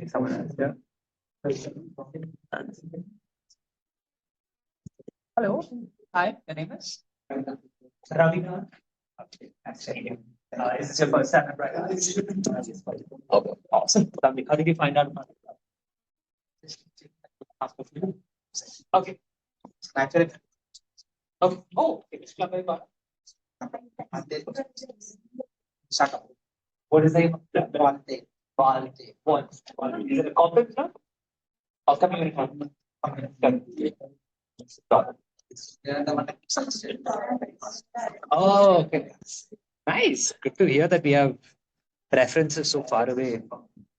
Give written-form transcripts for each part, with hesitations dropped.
someone else. Yeah. Hello. Hi. Your name is Ravina. Okay. Nice to meet you. Is this your first time at Rhetoric? Okay. Awesome. Lovely. How did you find out about it? Ask a few. Okay. Naturally. Okay. Oh, it's club by bar. Shut up. What is the name of the club? Valte. What? Is it a corporate club? Or community club? Got it. Oh, okay. Nice. Good to hear that we have references so far away.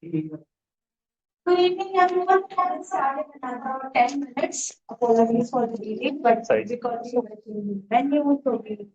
Good evening, everyone. We have started in another 10 minutes. Apologies for the delay, but Sorry. because you were in the menu, so we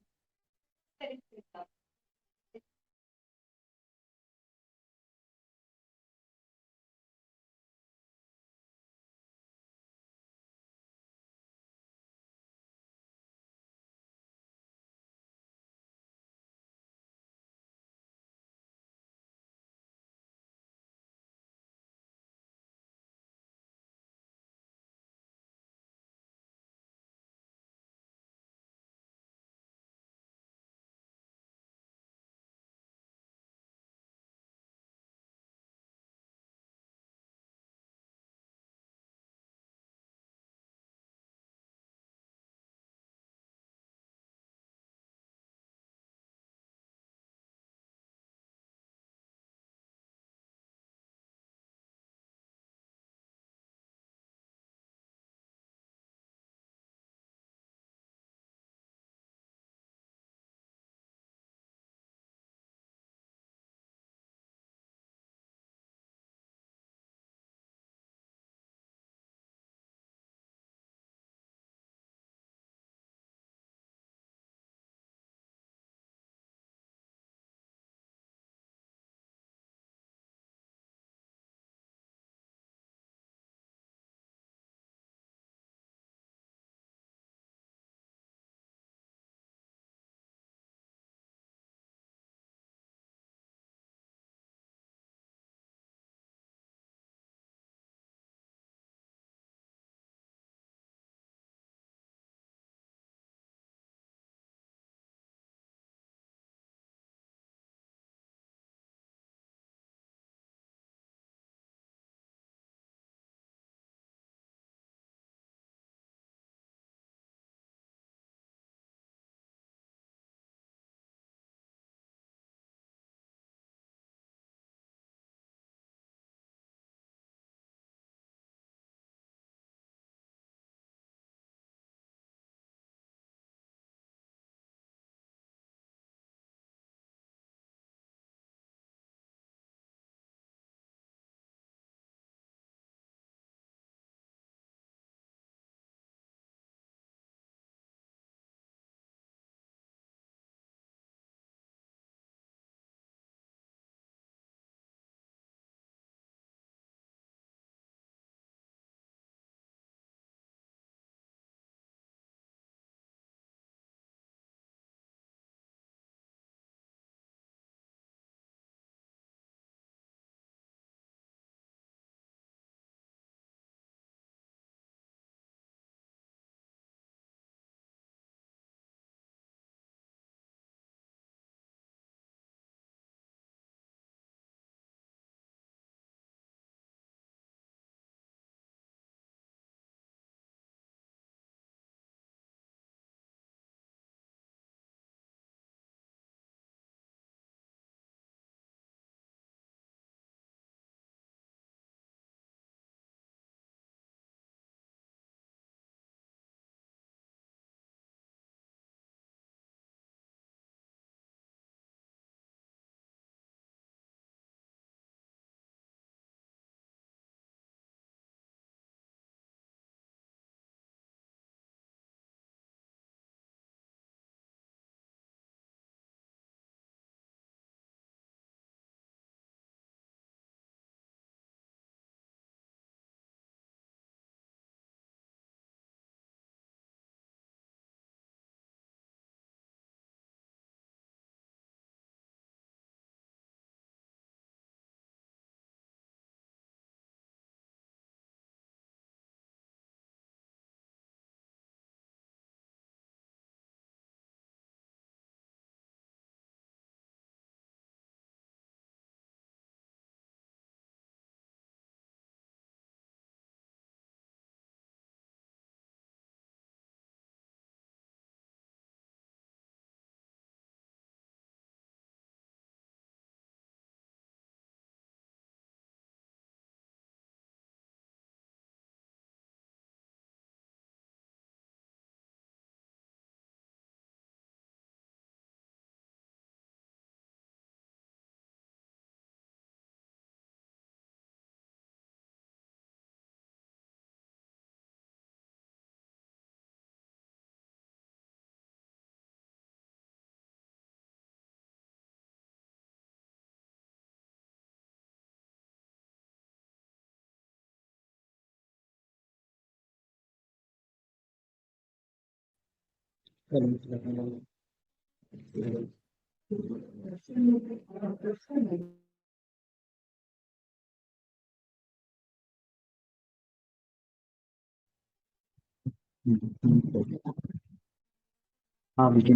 We can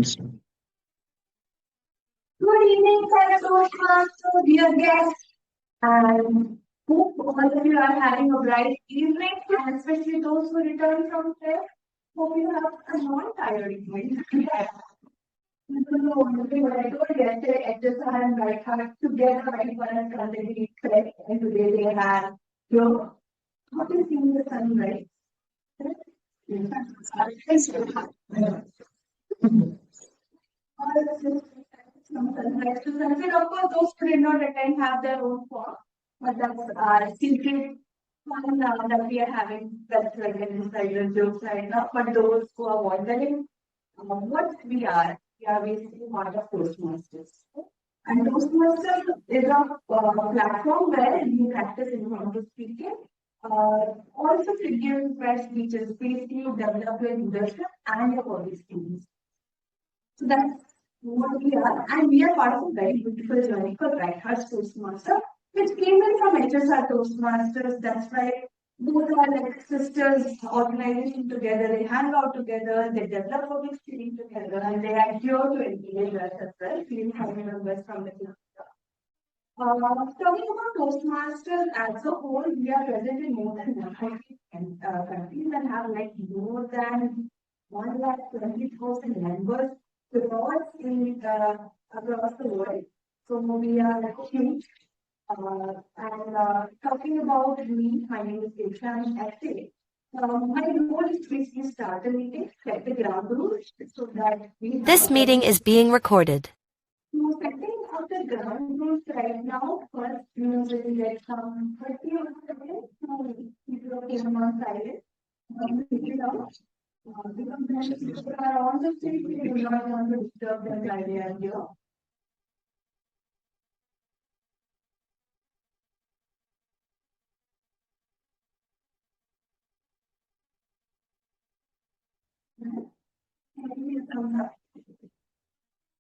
start. Good evening, fellow Toastmasters, dear guests, and hope all of you are having a bright evening, and especially those who return from trip. Hope you have a non-tired evening. You know, what I told yesterday, exercise and right heart together, right one and continuity correct, and today they have your what is seeing the sunrise? Sunrise to sunset. Of course, those who did not attend have their own form, but that's secret fun that we are having. That's like an insider jokes right now. But those who are wondering what we are basically part of Toastmasters. And Toastmasters is a platform where you practice impromptu speaking. Also to give fresh speeches, basically develop your leadership and your public skills. So that's what we are, and we are part of a very beautiful journey for Bright Hearts Toastmaster, which came in from HSR Toastmasters. That's why both are like sisters organization together. They hang out together, they develop public speaking together, and they adhere to engage us as well. We have members from the club. Talking about Toastmasters as a whole, we are present in more than 150 countries and have like more than 1,20,000 members across the world. So we are like huge. Talking about me, my name is Deksha, I'm essay. My goal is to basically start a meeting, set the ground rules so that we This meeting is being recorded. So setting up the ground rules right now, first we will get some 30 or seconds to people came on silent. Pick it up. Because when people are on the stage, we do not want to disturb their idea here.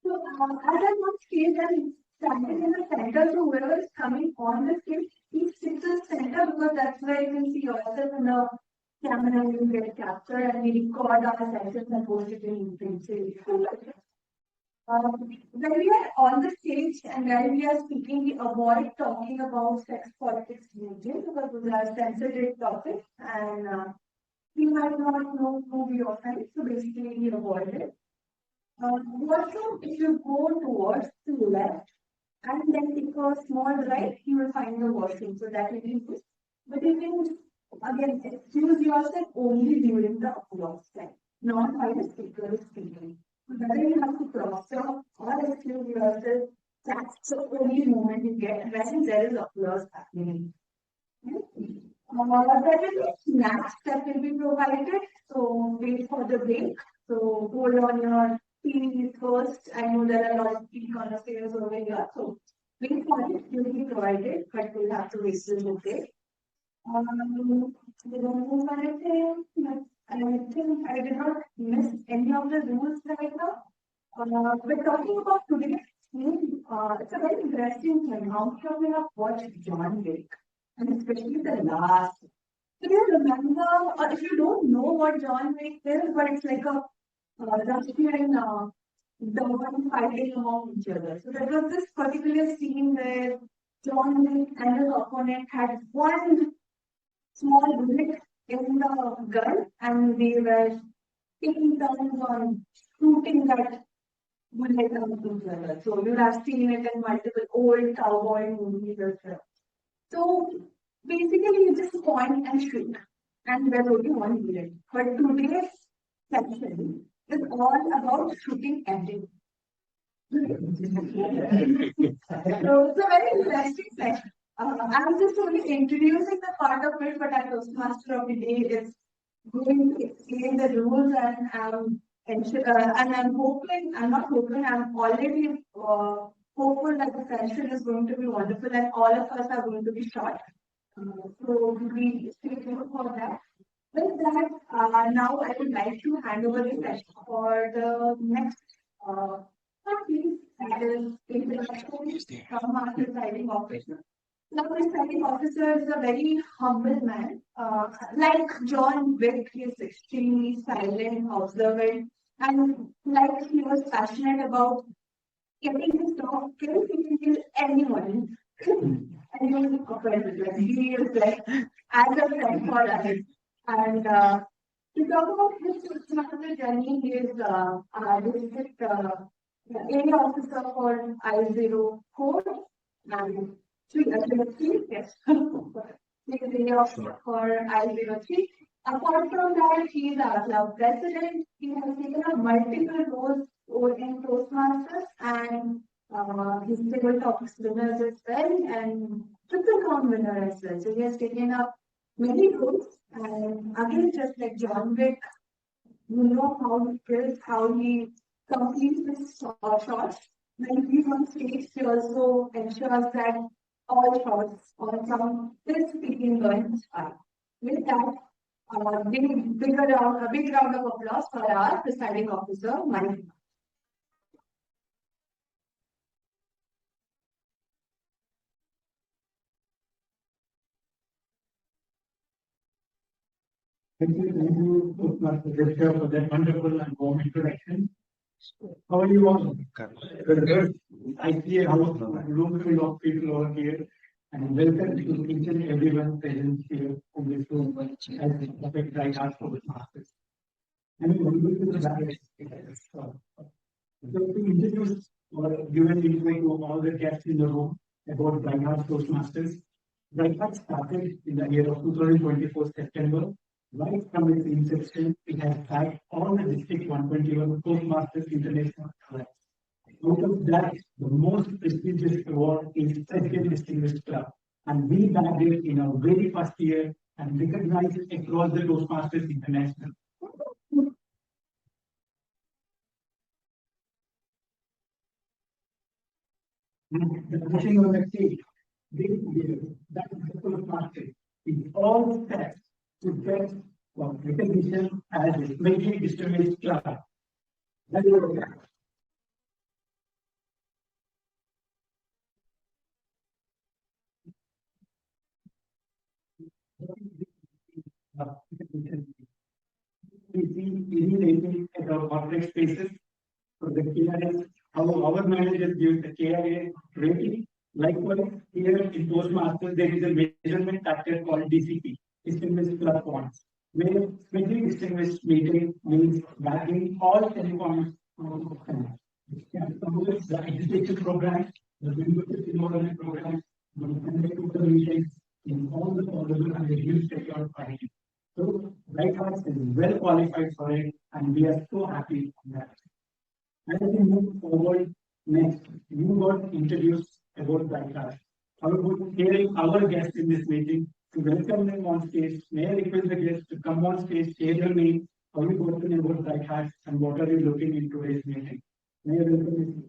So, as I'm on stage and standing in the center, so whoever is coming on the stage, he sits in the center because that's where you can see yourself in the camera, you get captured and we record our sessions and post it in YouTube. When we are on the stage and when we are speaking, we avoid talking about sex, politics, religion because those are sensitive topics and we might not know who we offend, so basically we avoid it. Washroom, if you go towards the left and then take a small right, you will find the washroom. So that will be good. But you can again excuse yourself only during the applause time, not while the speaker is speaking. So whether you have to cross talk or excuse yourself, that's the only moment you get when there is applause happening. There will be snacks that will be provided. So wait for the break. So hold on your tea first. I know there are a lot of tea connoisseurs over here. So wait for it. It will be provided, but we'll have to wait till the break. We don't move anything. I think I did not miss any of the rules right now. We're talking about today's theme. It's a very interesting thing. How many of you have watched John Wick? And especially the last. So you remember, or if you don't know what John Wick is, but it's like a Russian Don fighting among each other. So there was this particular scene where John Wick and his opponent had one small bullet in the gun, and they were taking turns on shooting that bullet out each other. So you have seen it in multiple old cowboy movies as well. So basically, you just point and shoot, and there's only one bullet. But today's session is all about shooting everything. So it's a very interesting session. I'm just only introducing the part of it, but our Toastmaster of the day is going to explain the rules, and I'm hoping, I'm not hoping, I'm already hopeful that the session is going to be wonderful and all of us are going to be short. So we stay tuned for that. With that, now I would like to hand over the session for the next piece, that is introduction from our presiding officer. The presiding officer is a very humble man. Like John Wick, he is extremely silent, observant, and like he was passionate about getting his dog killed, he can kill anyone. Anyone who's offended. Like he is like as a friend for us. And to talk about his personal journey, he is district area officer for I-04 and yes. He is area officer for I-03. Apart from that, he is our club president. He has taken up multiple roles in Toastmasters and he's tabletop winners as well and triple crown winner as well. So he has taken up many roles. And again, just like John Wick, you know how he kills, how he completes his shots. When he's on stage, he also ensures that all shots on some is speaking going are. With that, a big round of applause for our presiding officer, Mike. Thank you, Master Director, for that wonderful and warm introduction. How are you all? Good. I see a room full of people over here, and welcome to each and everyone present here in this room as the perfect right art for the masters. I mean, when we do the so to introduce or give an intro to all the guests in the room about Bright Heart Toastmasters. Bright Heart started in the year of 2024 September. Right from its inception, it has backed all the District 121 Toastmasters International Clubs. Out of that, the most prestigious award is Second Distinguished Club. And we bagged it in our very first year and recognized it across the Toastmasters International. The pushing on the stage, this year, that is the Toastmasters is all set to get recognition as a greatly distinguished club. That is we see any at our corporate spaces for the KRS, how our managers give the KRA rating. Likewise, here in Toastmasters, there is a measurement factor called DCP, Distinguished Club Points, where specially distinguished meeting means bagging all 10 points. The education program, the membership enrollment program, the conduct of the meetings in all the possible and reduced secure fighting. So, Bright Hearts is well qualified for it, and we are so happy on that. As we move forward, next, you got introduced about Bright Hearts. I would hearing our guests in this meeting to welcome them on stage. May I request the guests to come on stage, share your name, how you got to know about Bright Hearts, and what are you looking in today's meeting? May I welcome you?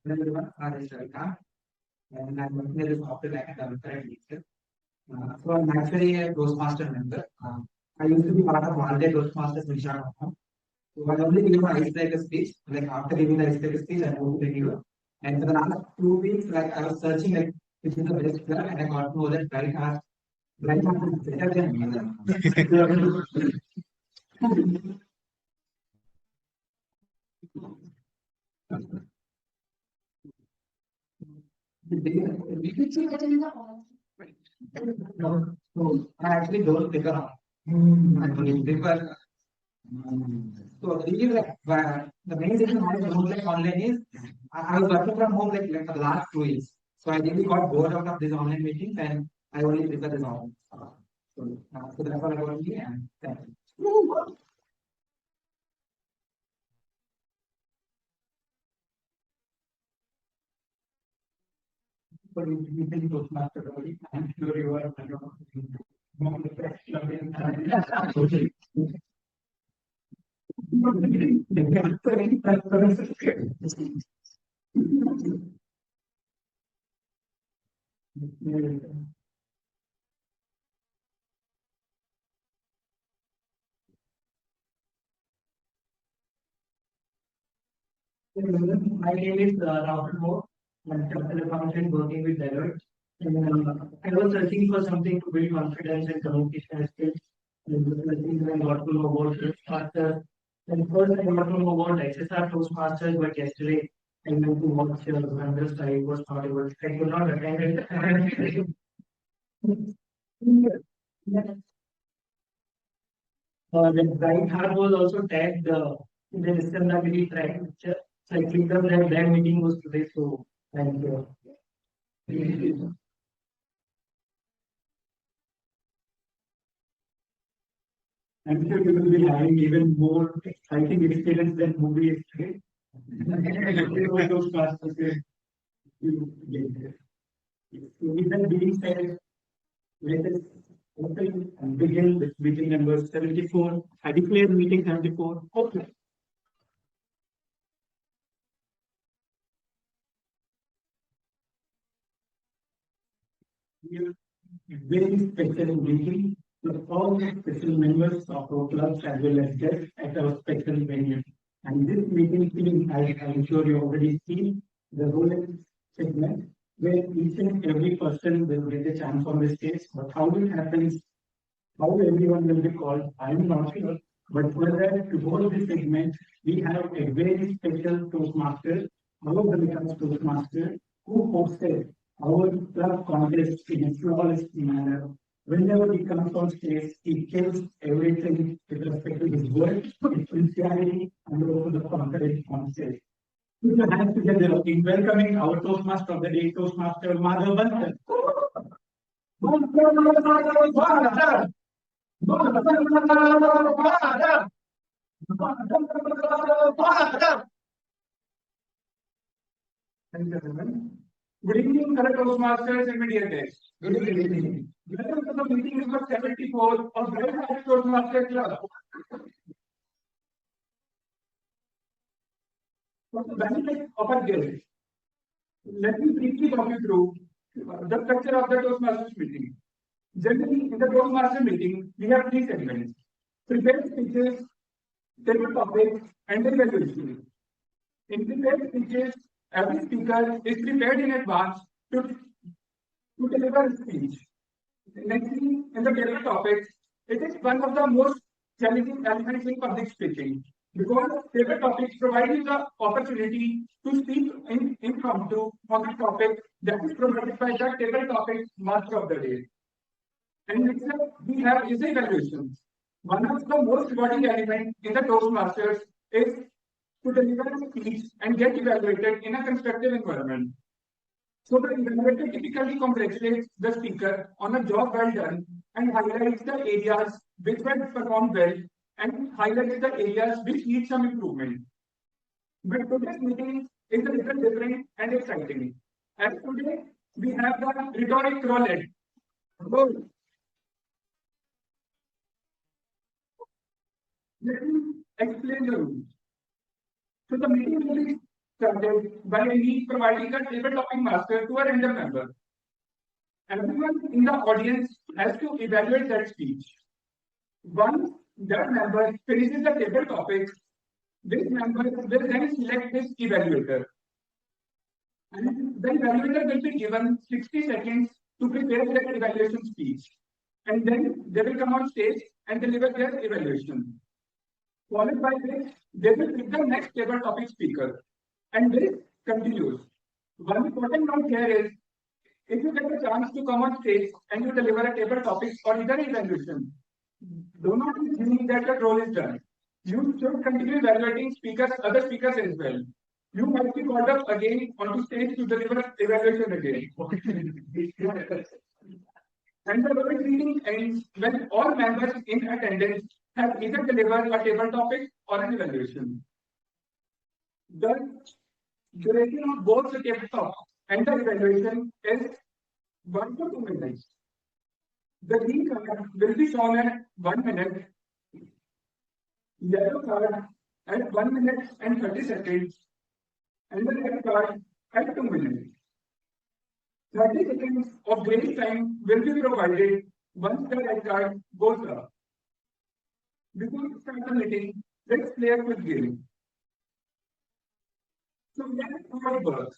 Hello everyone, I am Sharika, and I'm working as a software developer at Leader. So I'm actually a Toastmaster member. I used to be part of all day Toastmasters in Visakhapatnam. So I only give an icebreaker speech. Like after giving the icebreaker speech, I moved to the reviewer. And for the last 2 weeks, like I was searching like which is the best club, and I got to know that Bright Heart is better than me. So I actually don't pick around. I only prefer. So I believe like the main reason why I don't like online is I was working from home like for the last 2 weeks. So I really got bored out of these online meetings and I only prefer this online. So that's all about me and thank you. For introducing Toastmaster early, I'm sure you are one of the best club in My name is Rahul Moore. I'm a capital accountant working with Deloitte. And I was searching for something to build confidence and communication skills. And I got to know about Toastmasters. And first I got to know about XSR Toastmasters, but yesterday I went to watch Wanderers. I was not able. I could not attend it. The right heart was also tagged in the discoverability track. So I clicked on that meeting was today. So thank you. I'm sure you will be having even more exciting experience than movie experience. Those classes, with that being said, let us open and begin with meeting number 74. I declare meeting 74 open. We are very special meeting with all the special members of our clubs as well as guests at our special venue. And this meeting theme, I'm sure you already seen the Roulette segment, where each and every person will get a chance on the stage. But how it happens, how everyone will be called, I'm not sure. But for that, to hold this segment, we have a very special Toastmaster, our British Toastmaster, who hosted our club contest in a flawless manner. Whenever he comes on stage, he kills everything with respect to his work, his sincerity, and also the confidence on stage. Put your hands together in welcoming our Toastmaster of the day, Toastmaster Madhav Bansal. Thank you, everyone. Good evening, fellow Toastmasters and media guests. Good evening. Welcome to the meeting number 74 of Rhetoric Toastmaster Club. For the benefit of our guests, let me briefly walk you through the structure of the Toastmasters meeting. Generally, in the Toastmaster meeting, we have three segments: prepared speeches, table topics, and the evaluation. In prepared speeches, every speaker is prepared in advance to deliver a speech. Nextly, in the table topics, it is one of the most challenging elements in public speaking because table topics provide you the opportunity to speak in impromptu on the topic that is provided by the table topic master of the day. And next up, we have is the evaluations. One of the most rewarding elements in the Toastmasters is to deliver a speech and get evaluated in a constructive environment. So the evaluator typically congratulates the speaker on a job well done and highlights the areas which were performed well and highlights the areas which need some improvement. But today's meeting is a little different and exciting. As today, we have the Rhetoric Roulette. Let me explain the rules. So the meeting will be started by me providing a table topic master to a random member. Everyone in the audience has to evaluate that speech. Once that member finishes the table topics, this member will then select his evaluator. And the evaluator will be given 60 seconds to prepare their evaluation speech. And then they will come on stage and deliver their evaluation. Followed by this, they will pick the next table topic speaker. And this continues. One important note here is, if you get a chance to come on stage and you deliver a table topic or either evaluation, do not think that your role is done. You should continue evaluating other speakers as well. You might be called up again onto stage to deliver evaluation again. And the Roulette meeting ends when all members in attendance have either delivered a table topic or an evaluation. The duration of both the table topic and the evaluation is 1 to 2 minutes. The green card will be shown at 1 minute, yellow card at 1 minute and 30 seconds, and the red card at 2 minutes. 30 seconds of grace time will be provided once the red card goes up. Before we start the meeting, let's play a quick game. So that's how it works.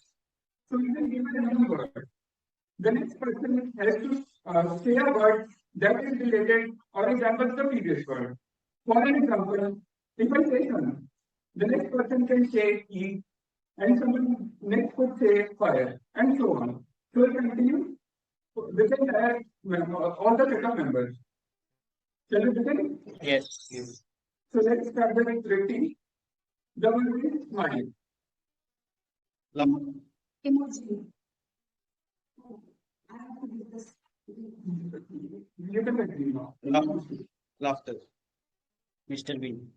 So we can give it another word. The next person has to say a word that is related or resembles the previous word. For an example, if I say sun, the next person can say heat, and someone next could say fire, and so on. So we continue with the entire all the set of members. Shall we begin? Yes. So let's start with Ritti. The word is smile. Emoji. I have to do this. You can agree now. Laughter. Mr. Bean.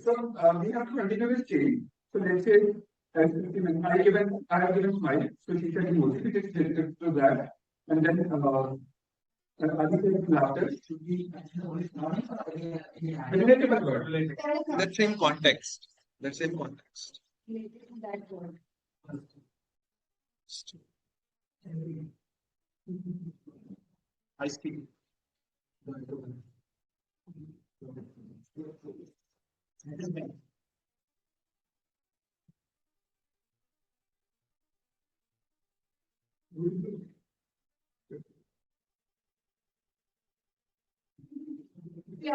So we have to continue this chain. So let's say I have given smile. So she said emoji, which is related to that. And then other things laughter should be relatable word. That same context. That same context. Related to that word. I speak. Yeah.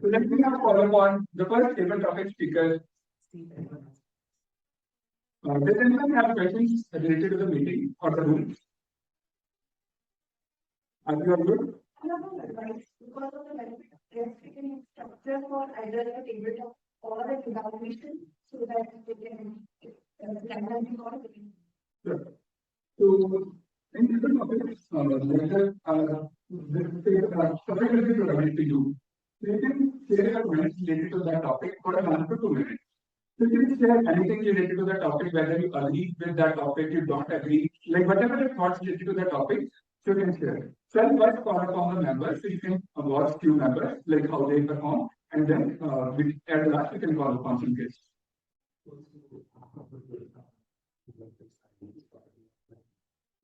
So let me now call upon the first table topic speaker. Does anyone have questions related to the meeting or the room? Are you all good? Another advice, because of the benefit structure for either a tabletop or an evaluation, so that they can standardize or Sure. So in different topics, topic will be provided to you. So you can share your comments related to that topic for 1 to 2 minutes. So you can share anything related to the topic, whether you agree with that topic, you don't agree, like whatever the thoughts related to the topic, you can share. So I'll first call upon the members, so you can watch few members, like how they perform, and then at last you can call upon some guests.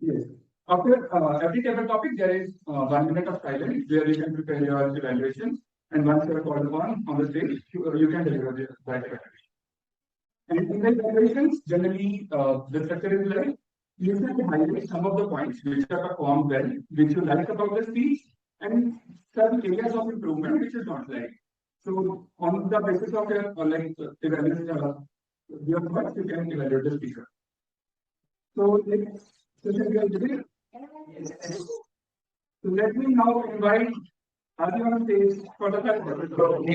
Yes. After every table topic, there is 1 minute of silence where you can prepare your evaluations. And once you are called upon on the stage, you can deliver that evaluation. And in the evaluations, generally, the structure is like you can highlight some of the points which are performed well, which you like about the speech, and some areas of improvement which is not like. So, on the basis of your evaluation, your thoughts, you can evaluate the speaker. So, so let me now invite Adi on stage for the first episode.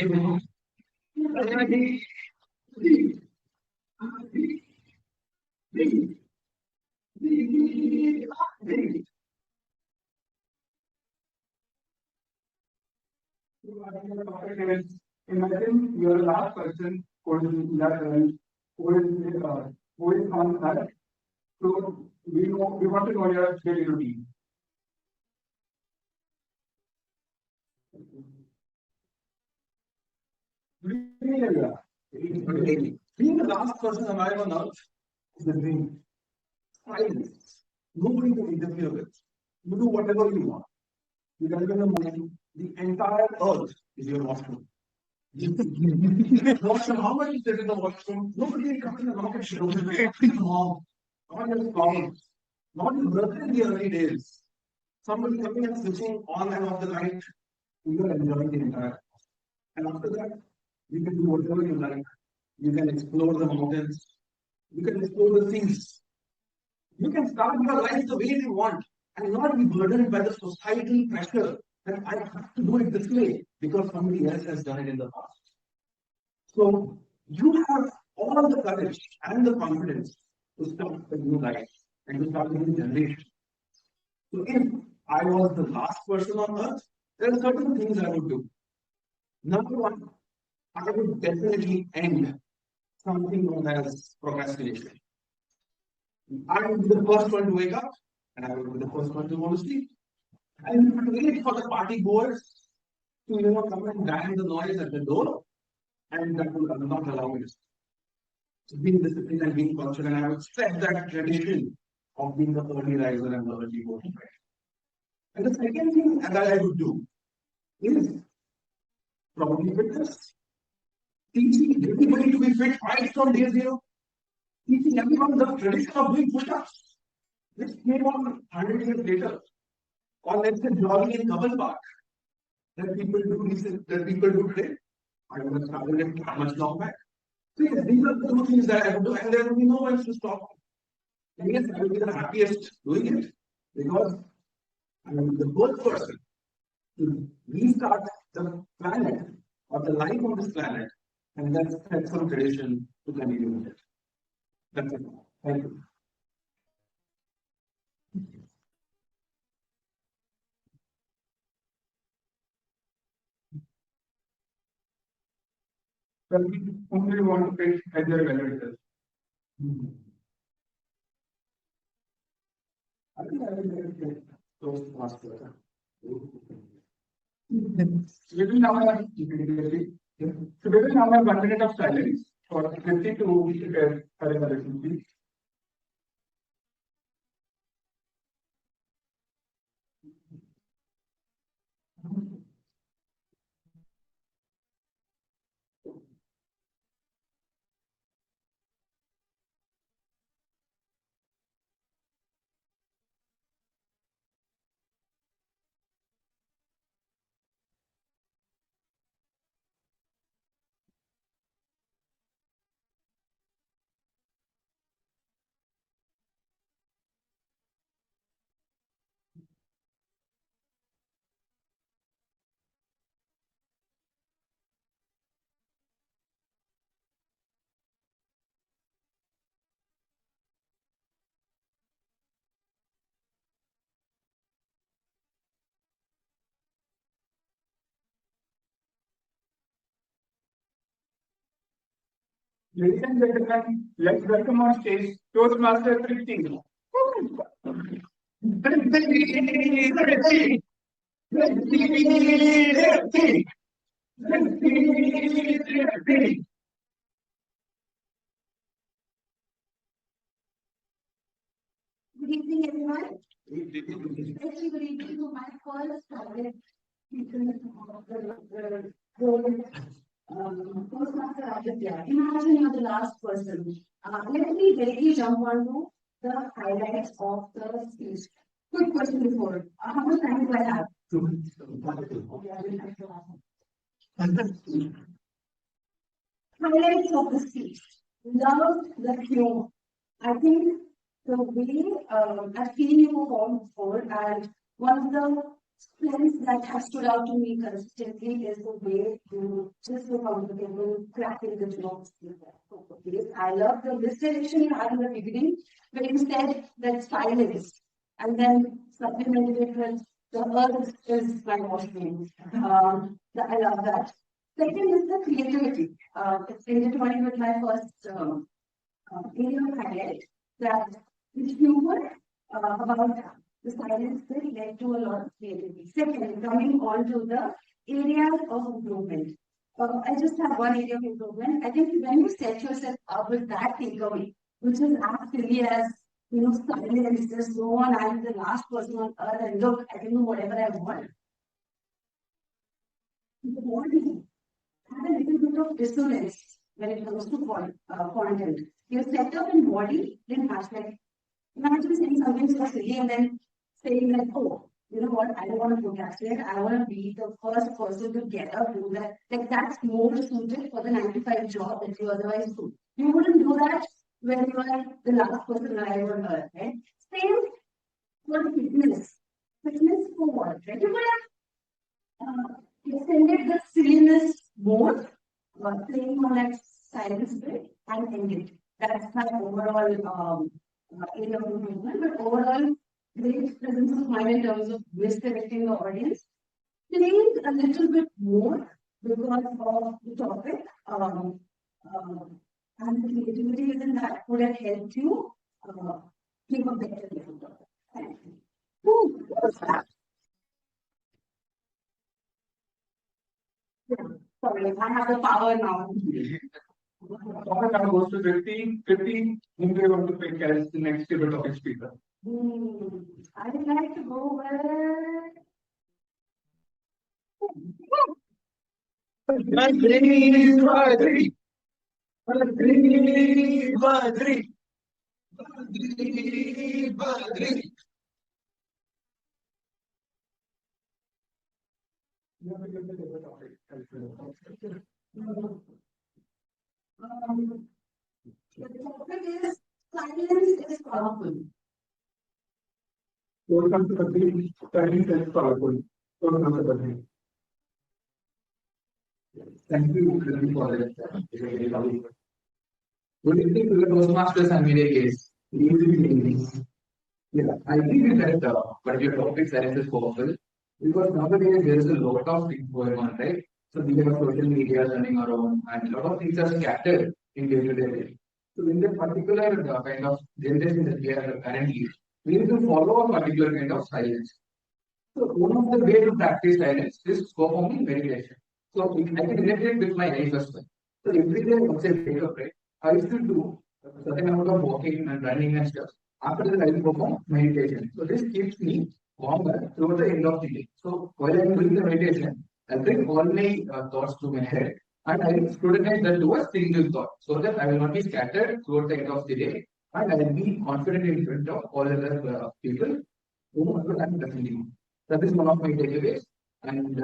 Imagine you're the last person who is on earth. So we want to know your daily routine. Being the last person alive on earth is the dream. Silence. Nobody to interfere with. You do whatever you want. You can live in the morning. The entire earth is your washroom. Washroom, how much is there in the washroom? Nobody comes in the rocket ship. Not your problems. Not your brother in the early days. Somebody coming and switching on and off the light. You are enjoying the entire house. And after that, you can do whatever you like. You can explore the mountains. You can explore the seas. You can start your life the way you want and not be burdened by the societal pressure that I have to do it this way because somebody else has done it in the past. So you have all the courage and the confidence to start a new life and to start a new generation. So if I was the last person on earth, there are certain things I would do. Number one, I would definitely end something known as procrastination. I would be the first one to wake up, and I would be the first one to go to sleep. I would wait for the party goers to come and bang the noise at the door, and that would not allow it. So being disciplined and being punctual, and I would set that tradition of being the early riser and the early voter. And the second thing that I would do is probably fitness. Teaching everybody to be fit right from day zero. Teaching everyone the tradition of doing push-ups, which came on 100 years later, or let's say jogging in Kamal Park, that people do today. I would have started it much long back. So yes, these are the two things that I would do, and there will be no one to stop. And yes, I will be the happiest doing it because I am the first person to restart the planet or the life on this planet, and that's some tradition to continue with it. That's it. Thank you. Well, we only want to pick either evaluators. I think I will get those last letter. We will now have, so we will now have 1 minute of silence for Kriti to prepare her evaluation, please. Ladies and gentlemen, let's welcome on stage Toastmaster Kriti. Good evening, everyone. Especially good evening to my first target. Postmaster Aditya. Imagine you're the last person. Let me directly jump on to the highlights of the speech. Quick question before. How much time do I have? Okay, I will have to ask. Highlights of the speech. Loved the humor. I think the way I've seen you perform before, and one of the strengths that has stood out to me consistently is the way you just so comfortable cracking the jokes. I love the distillation you had in the beginning, where you said that silence, and then supplemented it with the earth is my washroom. I love that. Second is the creativity. It's intertwined with my first area of highlight that the humor about the silence bit led to a lot of creativity. Second, coming on to the areas of improvement. I just have one area of improvement. I think when you set yourself up with that takeaway, which is as silly as silence, just go on, I'm the last person on earth, and look, I can do whatever I want. The body had a little bit of dissonance when it comes to content. Your setup and body didn't match. Like, imagine saying something so silly and then saying like, oh, you know what, I don't want to procrastinate. I want to be the first person to get up, do that. Like, that's more suited for the 9 to 5 job that you otherwise do. You wouldn't do that when you are the last person alive on earth, right? Same for fitness. Fitness for what, right? You would have extended the silliness more, playing on that silence bit and ended. That's my overall area of improvement, but overall, great presence of mind in terms of misconnecting the audience. Playing a little bit more because of the topic, and the creativity within that would have helped you give a better result. Thank you. Ooh, what was that? Yeah, sorry, I have the power now. Topic now goes to 50 whom they want to pick as the next table topic speaker. I would like to go with. Badri, Badri, Badri, Badri, Badri, Badri. The topic is silence is powerful. Welcome to the team. Silence is powerful. Welcome to the team. Thank you for that. Good evening to the Toastmasters and media guests. Good evening. Yeah, I agree with that particular topic, silence is powerful. Because nowadays there is a lot of things going on, right? So we have social media running around and a lot of things are scattered in day-to-day life. So in that particular kind of generation that we are currently, we need to follow a particular kind of silence. So one of the way to practice silence is performing meditation. So I can relate it with my life as well. So every day once I wake up, right, I used to do a certain amount of walking and running and stuff. After that, I will perform meditation. So this keeps me warmer throughout the end of the day. So while I'm doing the meditation, I bring all my thoughts to my head and I will scrutinize that to a single thought so that I will not be scattered throughout the end of the day and I will be confident in front of all other people who I'm listening. That is one of my takeaways. And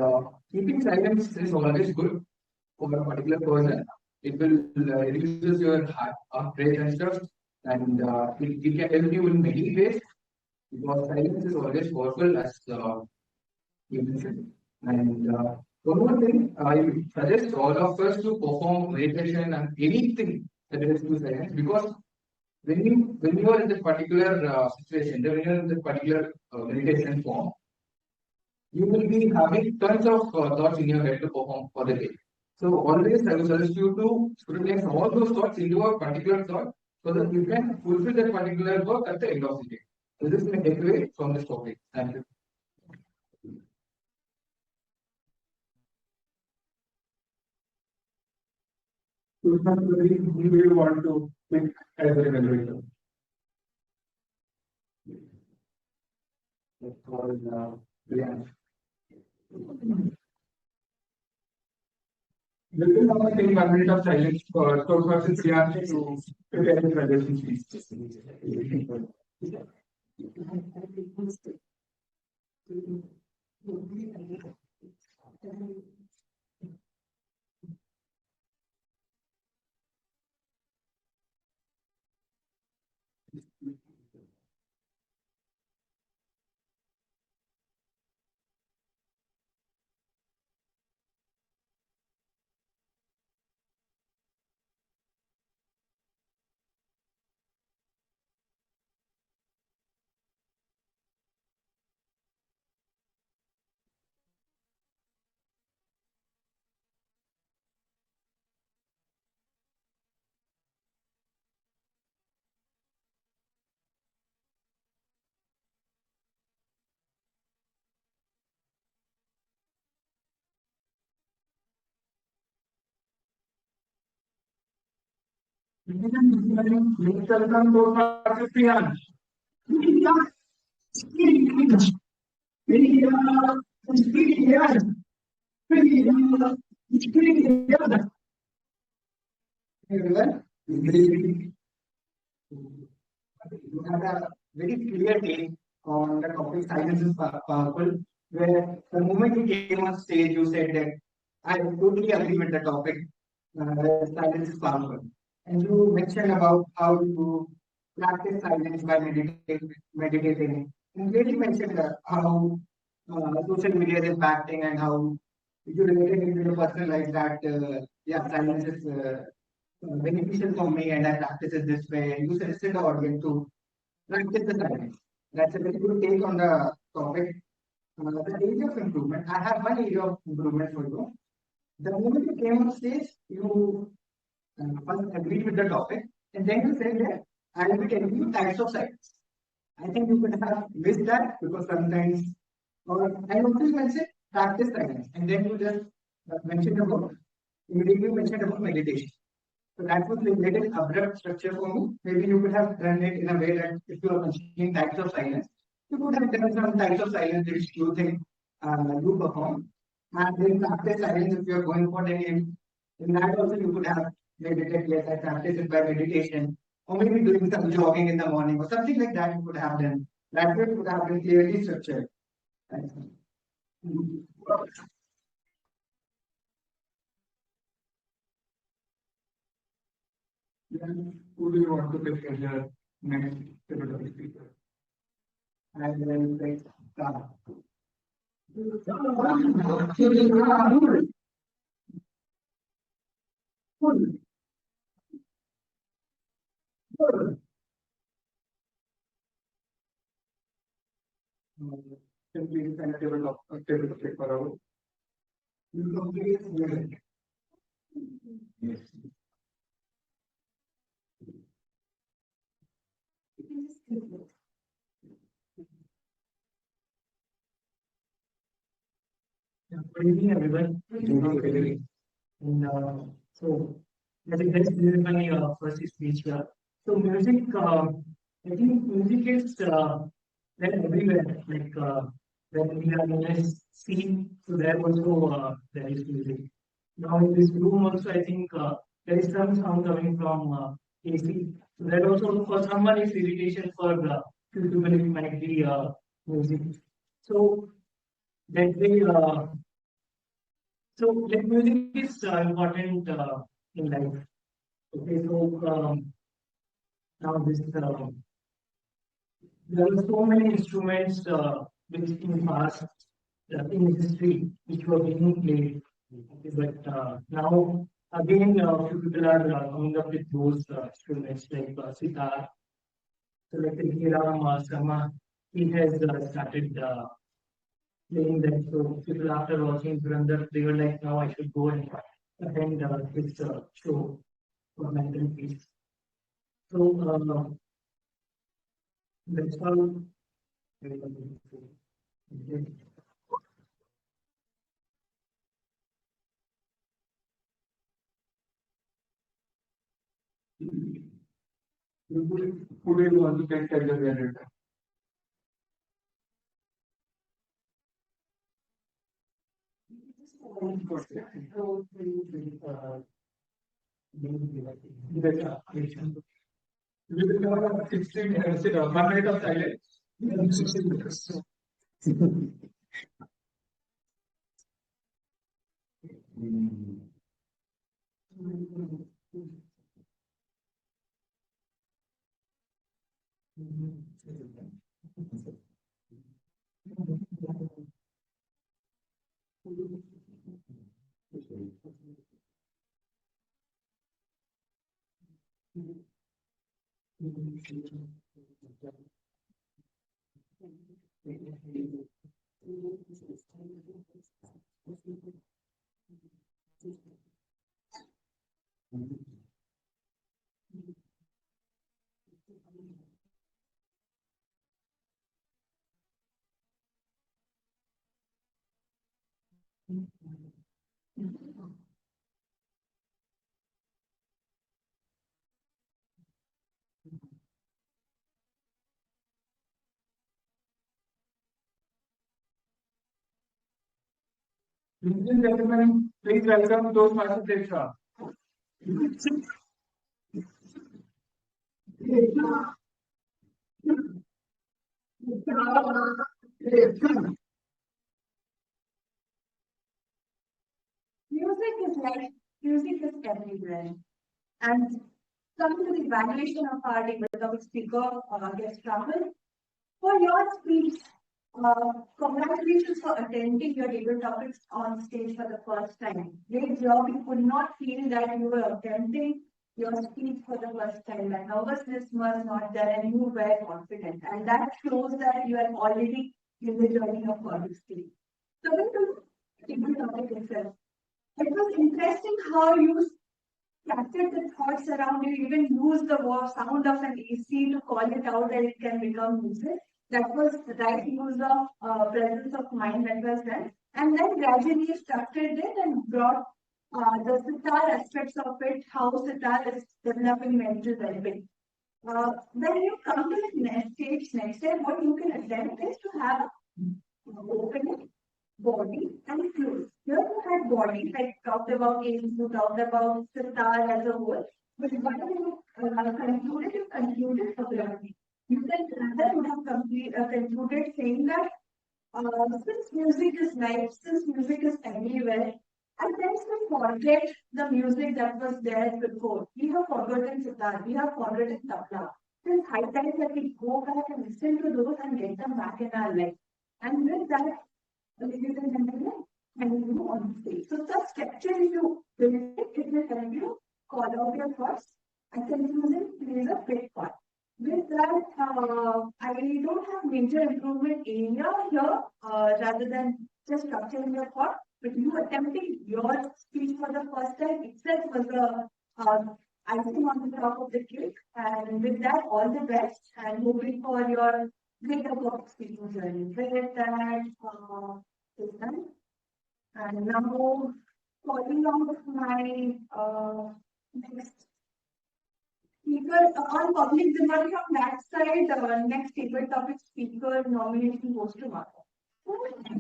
keeping silence is always good for a particular person. It will reduces your heart rate and stuff, and it can help you in many ways because silence is always powerful, as you mentioned. And one more thing, I suggest all of us to perform meditation and anything that is to silence because when you are in that particular situation, when you are in that particular meditation form, you will be having tons of thoughts in your head to perform for the day. So always I will suggest you to scrutinize all those thoughts into a particular thought so that you can fulfill that particular work at the end of the day. So this is my takeaway from this topic. Thank you. Who do you want to pick as a evaluator? That's all, yeah. This is now I think 1 minute of silence for person Priyansh to prepare his graduation speech. Please welcome to Dr. Priyansh. Everyone, you had a very clear take on the topic silence is powerful, where the moment you came on stage, you said that I totally agree with the topic, silence is powerful. And you mentioned about how you practice silence by meditating. And really mentioned how social media is impacting and how you related it to your personal life that, yeah, silence is beneficial for me and I practice it this way. You suggested the audience to practice the silence. That's a very good take on the topic. The area of improvement. I have one area of improvement for you. The moment you came on stage, you first agreed with the topic, and then you said that I will be telling you types of silence. I think you could have missed that because sometimes, or I also mentioned practice silence, and then you just mentioned about immediately you mentioned about meditation. So that was a little abrupt structure for me. Maybe you could have done it in a way that if you are mentioning types of silence, you could have done some types of silence which you think you perform. And then practice silence if you are going for the in that also you could have meditate. Yes, I practice it by meditation. Or maybe doing some jogging in the morning or something like that you could have done. That way it would have been clearly structured. Thanks. Who do you want to pick as your next pivotal speaker? I will take that. Simply send a table to click for our. You complete it. Yes. Good evening, everyone. And so, I think that's my first speech here. So, music, I think music is there everywhere. Like when we are in a scene, so there also there is music. Now in this room also, I think there is some sound coming from AC. So that also for someone is irritation for few people it might be music. So that way. So, like music is important in life. Okay, so now this there are so many instruments which in past in history which were being played. Okay, but now again, few people are coming up with those instruments like sitar. So, like Hiram Sharma, he has started playing that. So people after watching Durandar, they were like, now I should go and attend his show for mental peace. So that's all. Okay. Who do you want to pick as your editor? We will have 16 minutes, 1 minute of silence. 16 minutes. Ladies and gentlemen, please welcome those participants. Music is life, music is everywhere. And coming to the evaluation of our development speaker, guest Rahul, for your speech, congratulations for attending your debate topics on stage for the first time. Great job. You could not feel that you were attempting your speech for the first time, that nervousness was not there and you were confident. And that shows that you are already in the journey of public speaking. Coming to the topic itself, it was interesting how you captured the thoughts around you, even use the sound of an AC to call it out and it can become music. That was the right use of presence of mind that was done. And then gradually you structured it and brought the sitar aspects of it, how sitar is developing mental well-being. When you come to the next step, what you can attempt is to have opening, body, and close. Here you had body, like talked about aims, you talked about sitar as a whole. But when you concluded abruptly. You can rather would have concluded saying that since music is life, since music is everywhere, and then we forget the music that was there before. We have forgotten sitar, we have forgotten tabla. It's high time that we go back and listen to those and get them back in our life. And with that, ladies and gentlemen, and you on stage. So the structure you build it will help you call out your thoughts, and conclusion plays a big part. With that, I don't have major improvement area here, rather than just structuring your thought, but you attempting your speech for the first time itself was the icing on the top of the cake. And with that, all the best and hoping for your greater public speaking journey. With that, is done. And now, calling out my next speaker on public demand from that side, next table topic speaker nomination goes to Martha. What was the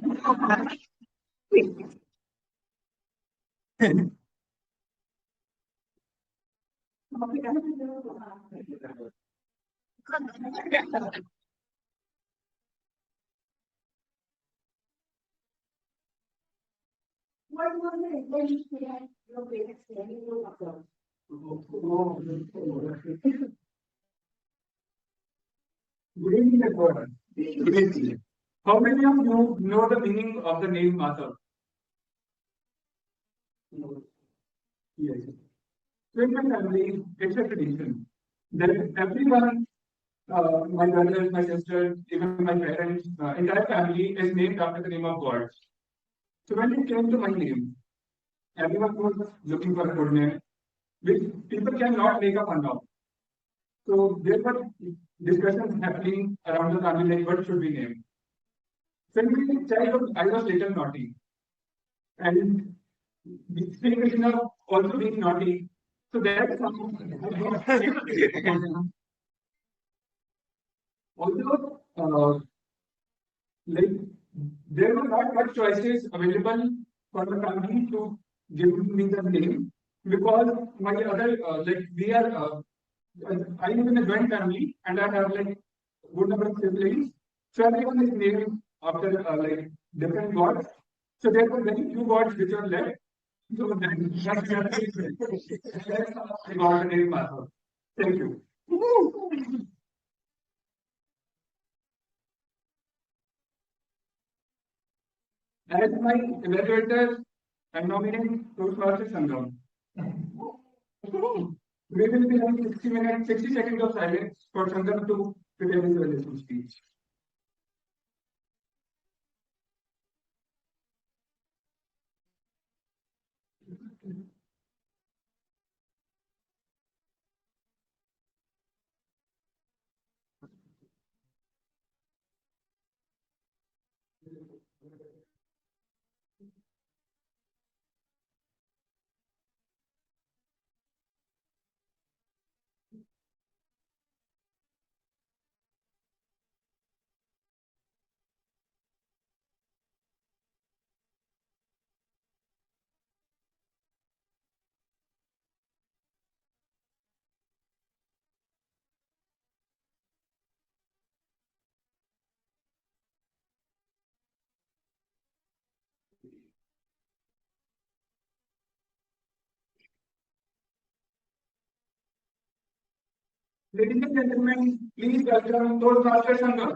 intention behind your parents letting you abroad? Good evening, everyone. Good evening. How many of you know the meaning of the name Mata? Yes. So in my family, it's a tradition that everyone, my brothers, my sisters, even my parents, entire family is named after the name of God. So when it came to my name, everyone was looking for a good name, which people cannot make a fun of. So there were discussions happening around the family, like what should we name? So in my childhood, I was little naughty. And Sri Krishna also being naughty. So that's although like there were not much choices available for the family to give me the name, because my other like we are I live in a joint family and I have like good number of siblings. So everyone is named after like different gods. So there were very few gods which are left. So that's how I got the name Madhav. Thank you. As my evaluator, I'm nominating Toastmaster Sangam. We will be having 60 minutes, 60 seconds of silence for Sangam to prepare his evaluation speech. Ladies and gentlemen, please welcome Toastmaster Sangam.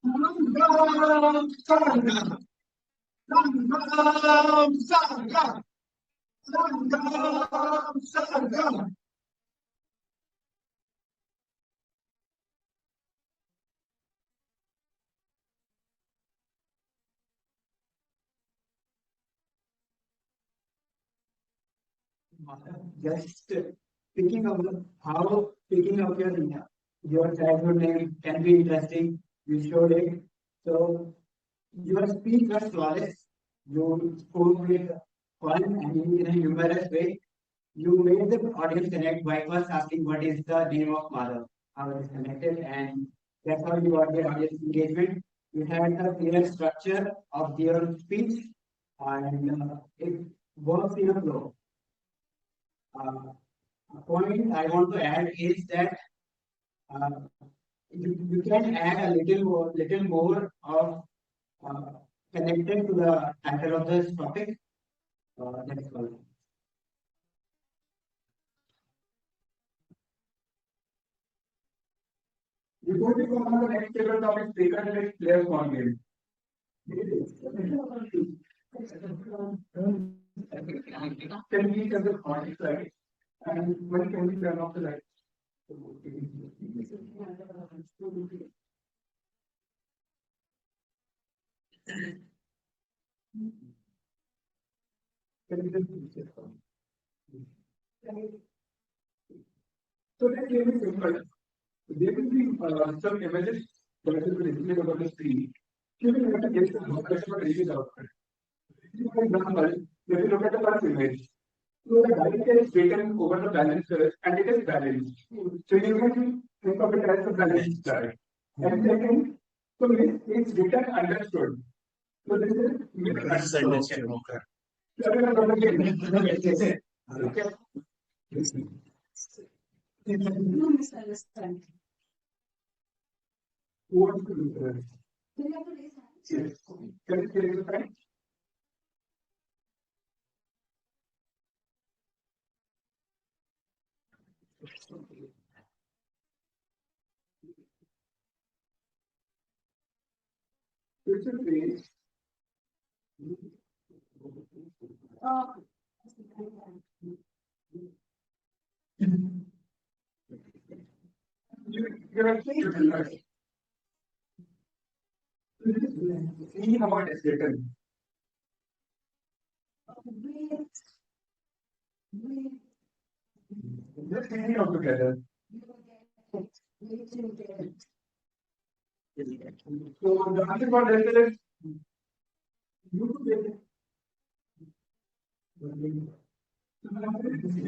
Sangam, Sangam, Sangam, Sangam, Sangam, Sangam. just picking up your childhood name can be interesting. You showed it. So your speech was flawless. You spoke with fun and in a humorous way. You made the audience connect by first asking what is the name of mother, how it is connected, and that's how you got the audience engagement. You had a clear structure of your speech, and it works in a flow. A point I want to add is that uh, you can add a little more of uh, connected to the title of this topic. That's all. Before we go on to the next table topic, take a next players one game. Can we have the context slide? And when can we turn off the light? Can we just use it? So that game is simple. There will be some images that will be displayed over the screen. You will have to guess the customer is output. For example, if you look at the first image, so the dice is taken over the balancer and it is balanced. So you can think of it as a balanced die. And second, so it's written understood. So this is misunderstood. So everyone okay. No misunderstand. Who wants to do this? Do you have to raise hands? Yes. Can you raise your hand? Which is page? You're actually right. See how it is written. Just read it all together. So the answer for this is you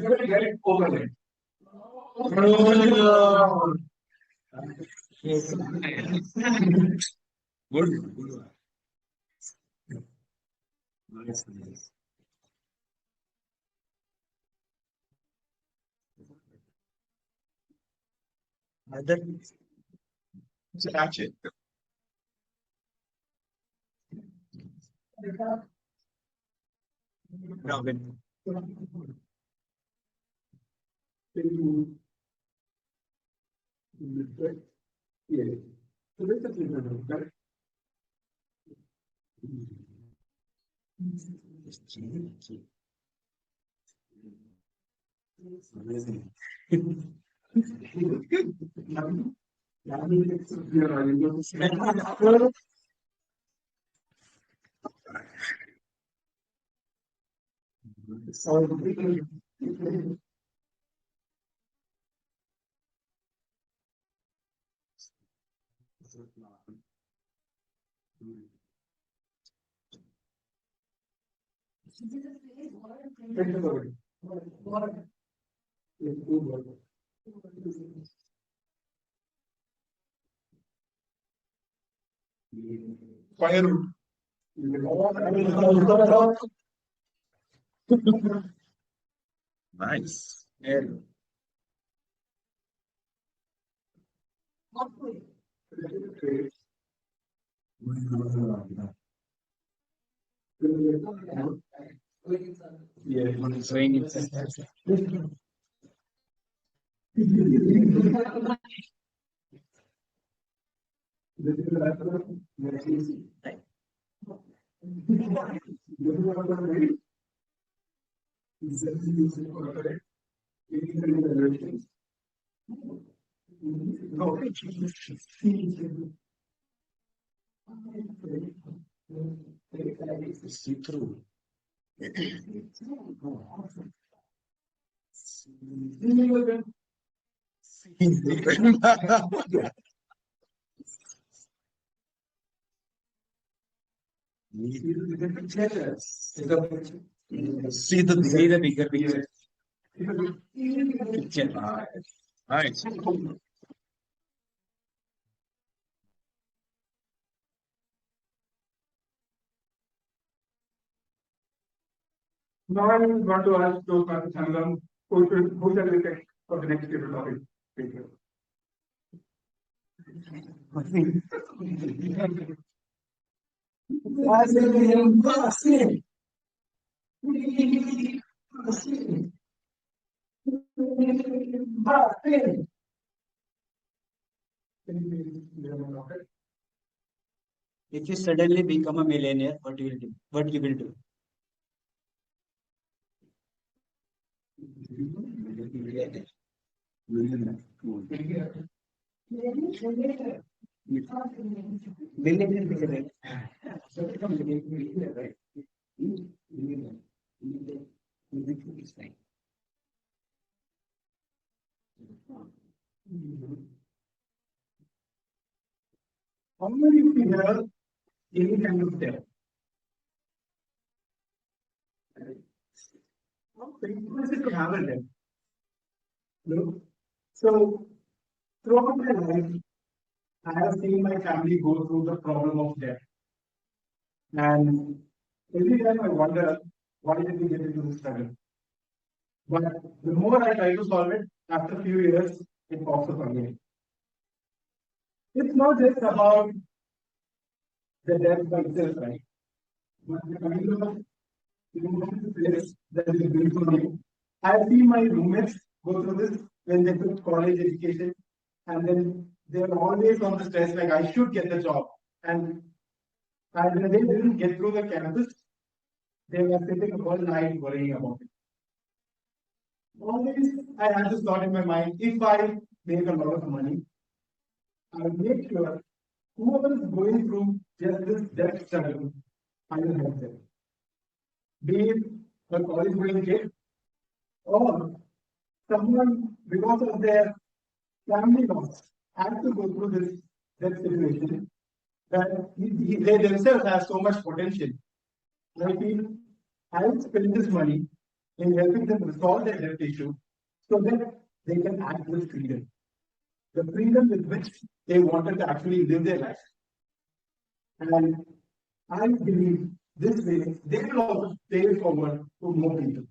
will get it overlaid. Good. Nice. Other scratch it. Robin. Yes. So this is it, correct? Amazing. Firewood. Nice. Yes. It's raining. This is the last one. Yes, easy. This is what I'm reading. This is correct. It is in the directions. No. See through. See the bigger picture. Nice. Now I want to ask those Sangam who shall we take for the next table topic. Thank you. If you suddenly become a millionaire, what you will do? What you will do? How many of you have any kind of debt? How painful is it to have a debt? No? So, throughout my life, I have seen my family go through the problem of debt. And every time I wonder, why did we get into this struggle? But the more I try to solve it, after a few years, it pops up again. It's not just about the debt by itself, right? But the kind of place that is built for me. I've seen my roommates go through this when they took college education, and then they're always on the stress like I should get the job. And when they didn't get through the campus, they were sitting all night worrying about it. Always, I had this thought in my mind: if I make a lot of money, I'll make sure whoever is going through just this debt struggle, I will help them. Be it a college going kid or someone because of their family loss had to go through this debt situation that they themselves have so much potential. I feel I will spend this money in helping them resolve their debt issue so that they can act with freedom. The freedom with which they wanted to actually live their life. And I believe this way they will also pay it forward to more people.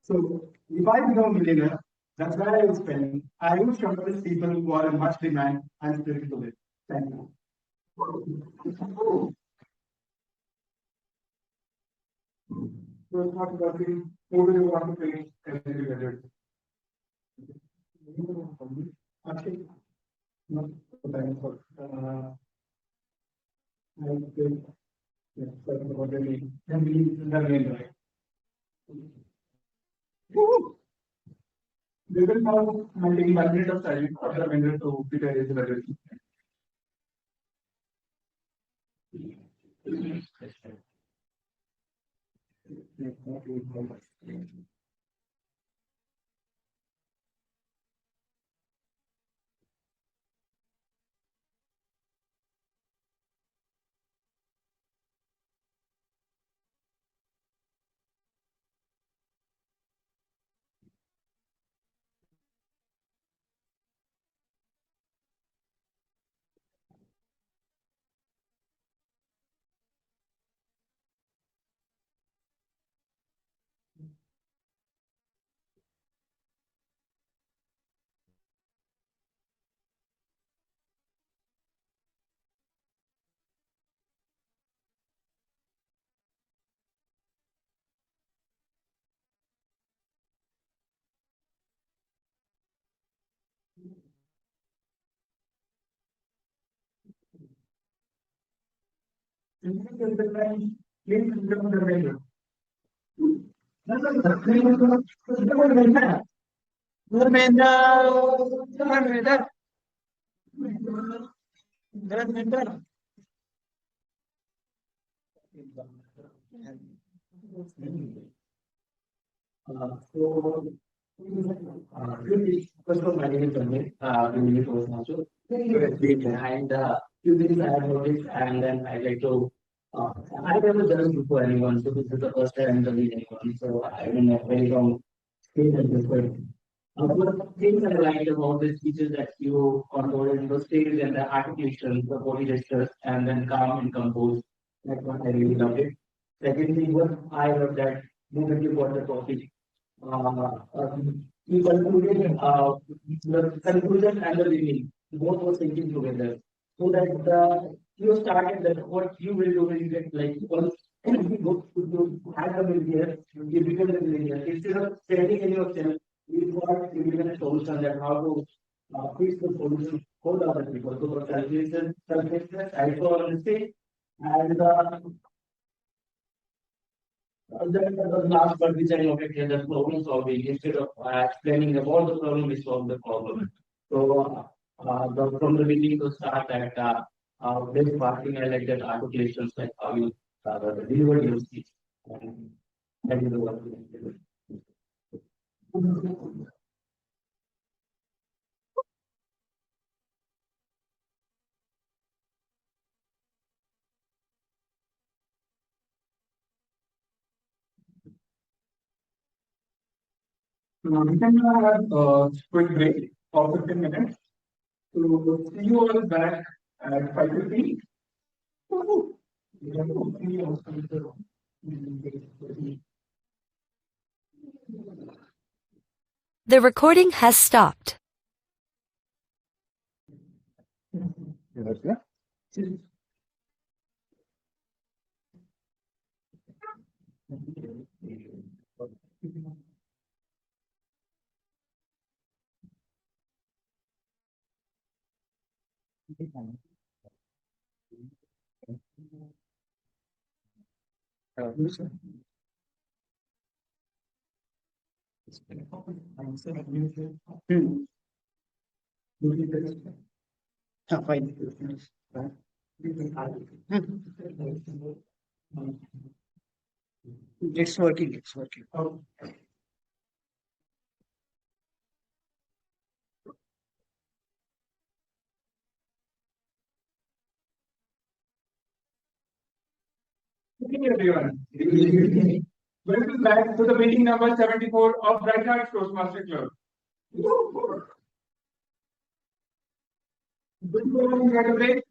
So if I become a millionaire, that's where I will spend. I will shortlist people who are in much demand and split it to it. Thank you. So it's not about who do you want to pay and actually, not the time for I think yes, certain about the can be the main right. We will now take 1 minute of silence for the vendor to prepare his budget. First of all, my name is Sanjay. I'm a Toastmaster. And few things I have noticed, and then I like to. I've never done it before anyone, so this is the first time I'm doing anyone. So I don't know very long stage at this point. What things I liked about this speeches that you controlled the stage and the articulation, the body gestures, and then calm and composed. That's what I really loved it. Secondly, what I love that moment you got the topic. You concluded the conclusion and the beginning, both were thinking together. So that you started that what you will do when you get like once you have the millionaire, you become a millionaire. Instead of spending in yourself, you got given a solution that how to fix the solution for the other people. So for calculation, I saw on the stage and the last part which I noted here, the problem solving, instead of explaining about the problem, we solve the problem. So, from the beginning to start at this parting, I like that articulations, like how you deliver your speech. And that is the work. We can have a quick break of 15 minutes. So see you all back at 5:15. The recording has stopped. It's working, it's working. Good evening, everyone. Welcome back to the meeting number 74 of Rhetoric Toastmaster Club. Good morning, you had a break?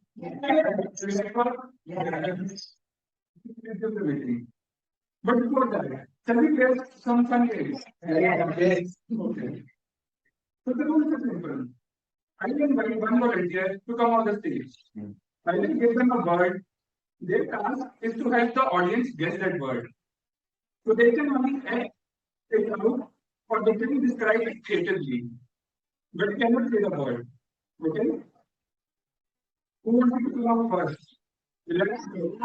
But before that, shall we play some fun games? Yes. Okay. So the rules are simple. I will invite one volunteer to come on the stage. I will give them a word. Their task is to help the audience guess that word. So they can only act it out or they can describe it creatively. But they cannot say the word. Okay? Who wants to come first? Let's go.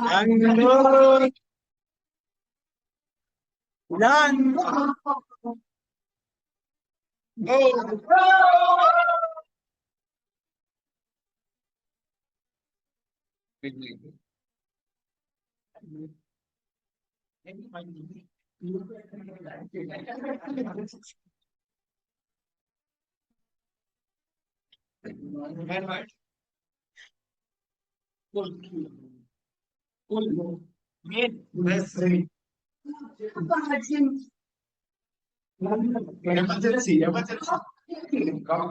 None. Go. Emergency, emergency. Come.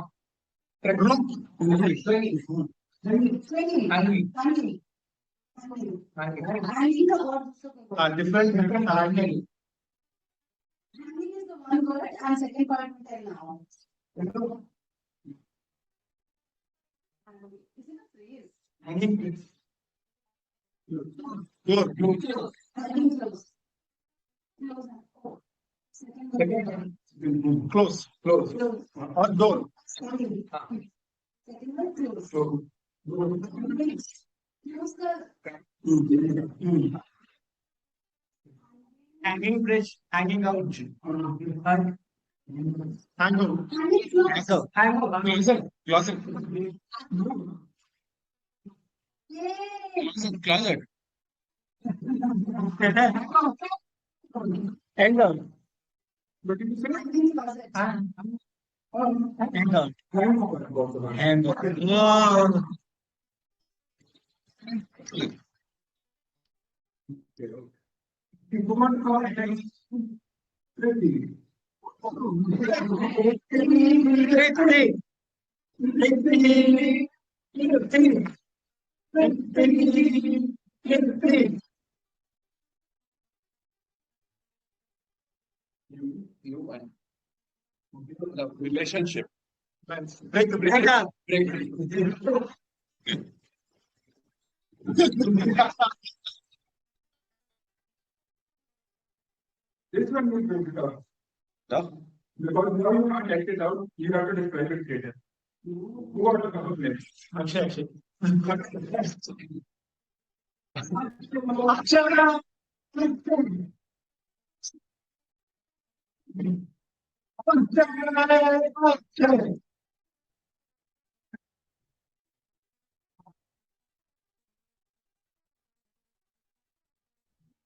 Different handling. Handling is the one word and second part will tell now. Is it a phrase? Hanging. Handling close. Close. Second word. Close, close. Or door. Second word close. So, Close the. Hanging bridge, hanging out. hang on. Handling close. Closet, closet. Yay! Closet. Hang on. But you say, And you go on call and ready. You and the relationship. Break the break. This one is going to talk. No? Because now you can't act it out, you have to describe it later. Who are the couple names? Akshay.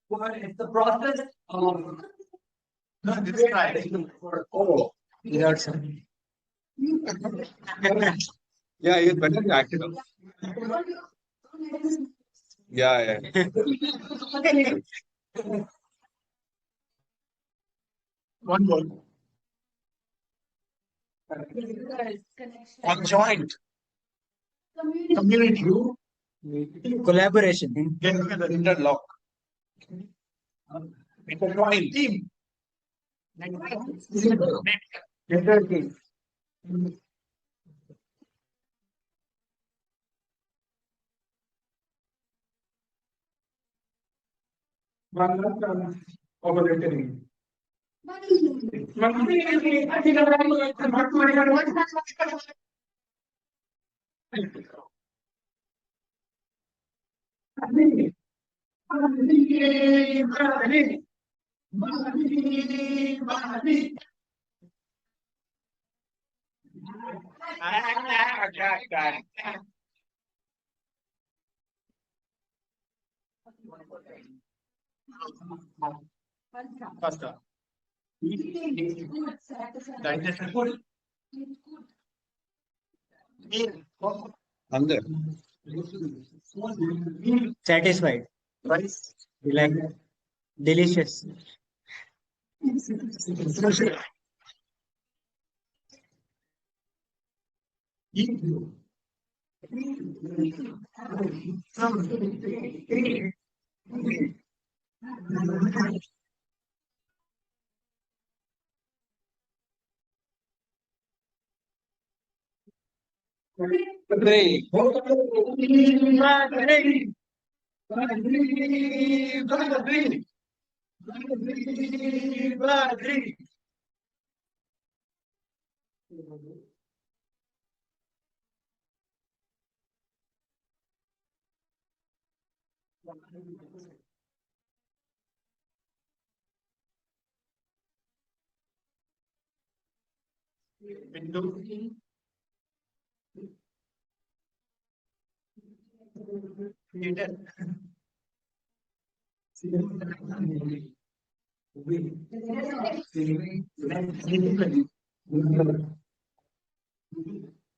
But it's the process of Describe. Oh. Without some. Yeah, it's better to act it out. Yeah, yeah. One word. Conjoint. Community. Collaboration. Get together. Interlock. Intertwine. Team. Networking. One last overlapping. Faster. Digestible. Under. Satisfied. Rice. Like delicious. Three.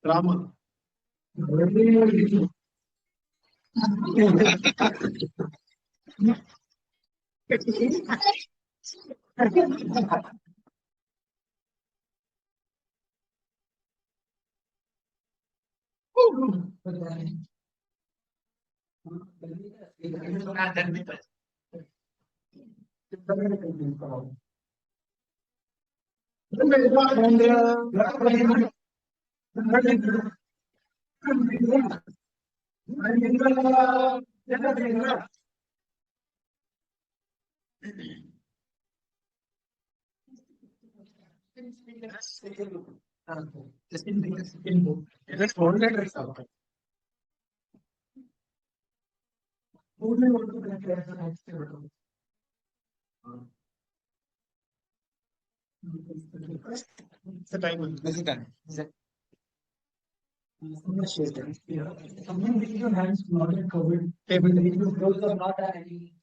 Drama. Just hold that as well. Who do you want to connect as the next year? It's the time. This is done. Something with your hands not in COVID. Table. Those are not any.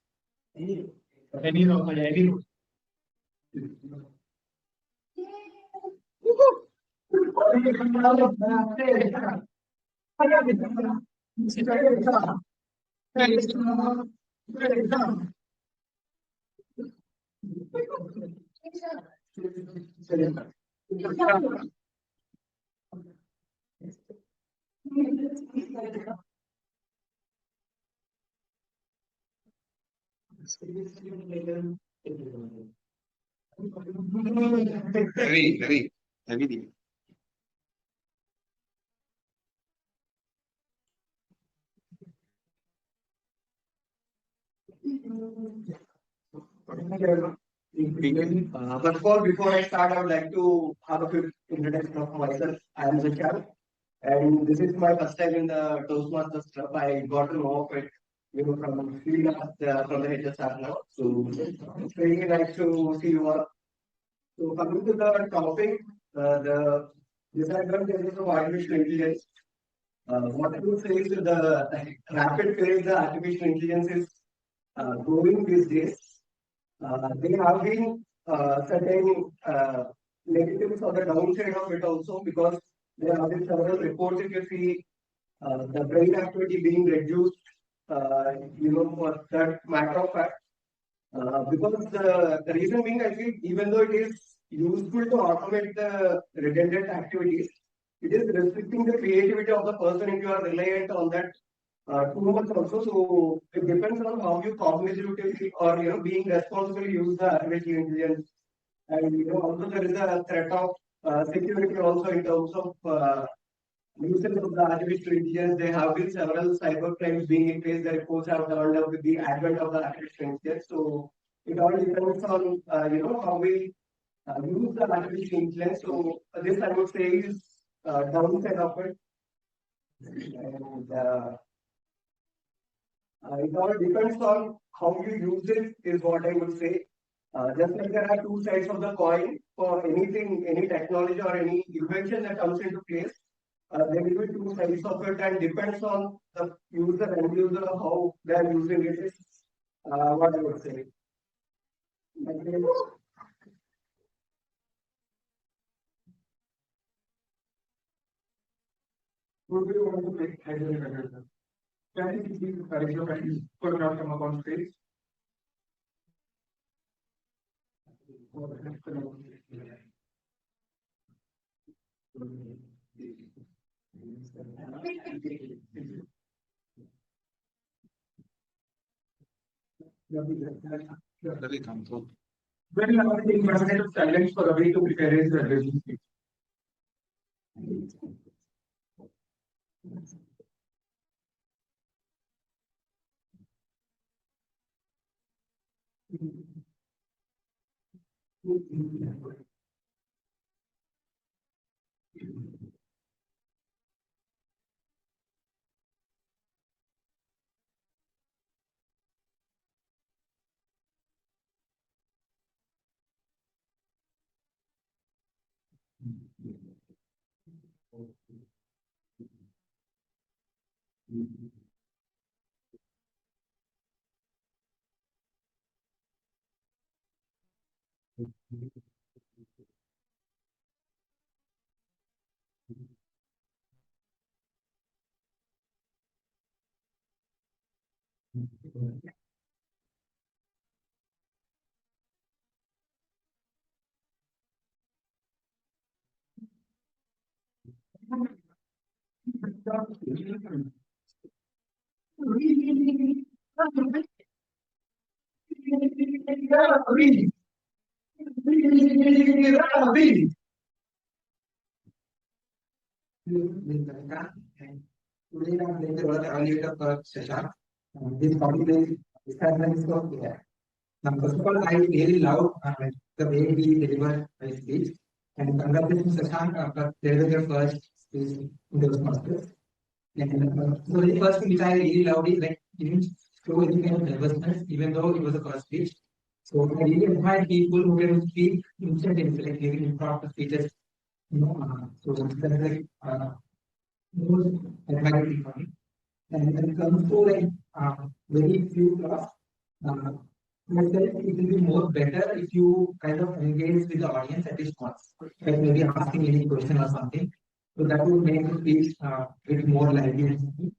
Any road. Heavy. First of all, before I start, I would like to have a quick introduction of myself. I am Vishal, and this is my first time in the Toastmasters club. I got to know of it, from from the HSR now. So it's really nice to see you all. So coming to the topic, the disadvantages of artificial intelligence. What I would say is that the rapid pace the artificial intelligence is growing these days. There have been certain negatives or the downside of it also, because there have been several reports if you see the brain activity being reduced, for that matter of fact. Because the reason being, I feel, even though it is useful to automate the redundant activities, it is restricting the creativity of the person if you are reliant on that too much also. So it depends on how you cognitively or being responsible use the artificial intelligence. And also there is a threat of security also in terms of usage of the artificial intelligence. There have been several cyber crimes being in place. The reports have turned up with the advent of the artificial intelligence. So it all depends on how we use the artificial intelligence. So this I would say is downside of it. And it all depends on how you use it, is what I would say. Just like there are two sides of the coin for anything, any technology or any invention that comes into place. There will be two sides of it, and depends on the user and user how they are using it is what I would say. Would you want to take hydrogen? Can you please photograph come up on stage? Ravi, come through. When you have taken 1 minute of silence for Ravi to prepare his graduation speech. Today I'm going to evaluate session. This topic is disadvantages of AI. Now, first of all, I really love the way he delivered his speech. And congratulations, Shashank, for delivering your first speech in those masters. And so the first thing which I really loved is like he didn't show any kind of nervousness, even though it was the first speech. So I really admire people who can speak instantly, like giving impromptu speeches. So that's like most admiring for me. And when it comes to like very few class, I said it will be more better if you kind of engage with the audience at least once, like maybe asking any question or something. So that would make the speech bit more lively and something.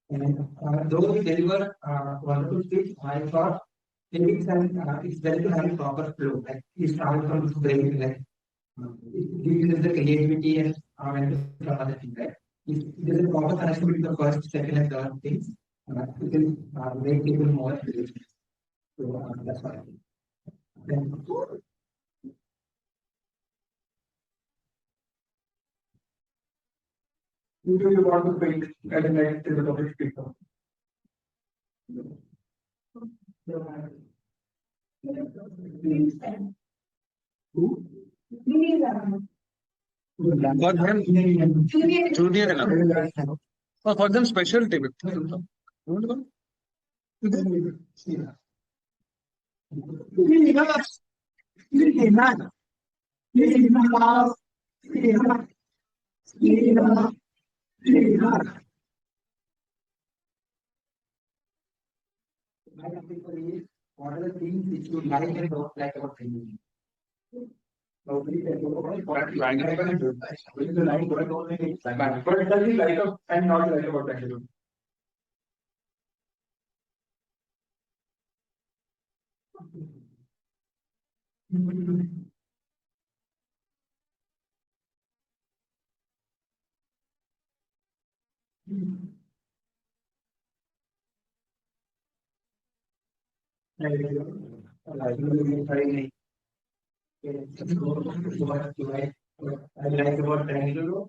And though we deliver wonderful speech, I thought maybe it's better to have a proper flow. Like we start from this brain, like it gives us the creativity and mental some other thing, right? If there's a proper connection between the first, second, and third things, it will make people more engaged. So that's what I think. Thank you. Who do you want to pick as the next topic speaker? Who? For them, junior enough. For them, special table. My topic for you is what are the things which you like and don't like about training? But it doesn't like a and not like about Bangalore. I like about Bangalore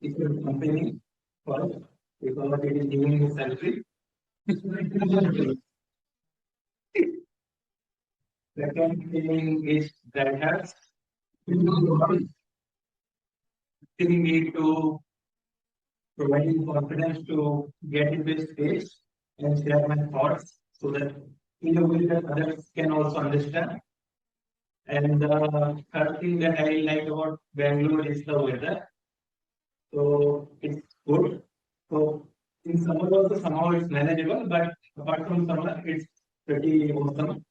is your company first because it is giving you salary. Second thing is that has still need to providing confidence to get in this space and share my thoughts so that in a way that others can also understand. And the third thing that I like about Bangalore is the weather. So it's good. So in summer also somehow it's manageable, but apart from summer, it's pretty awesome.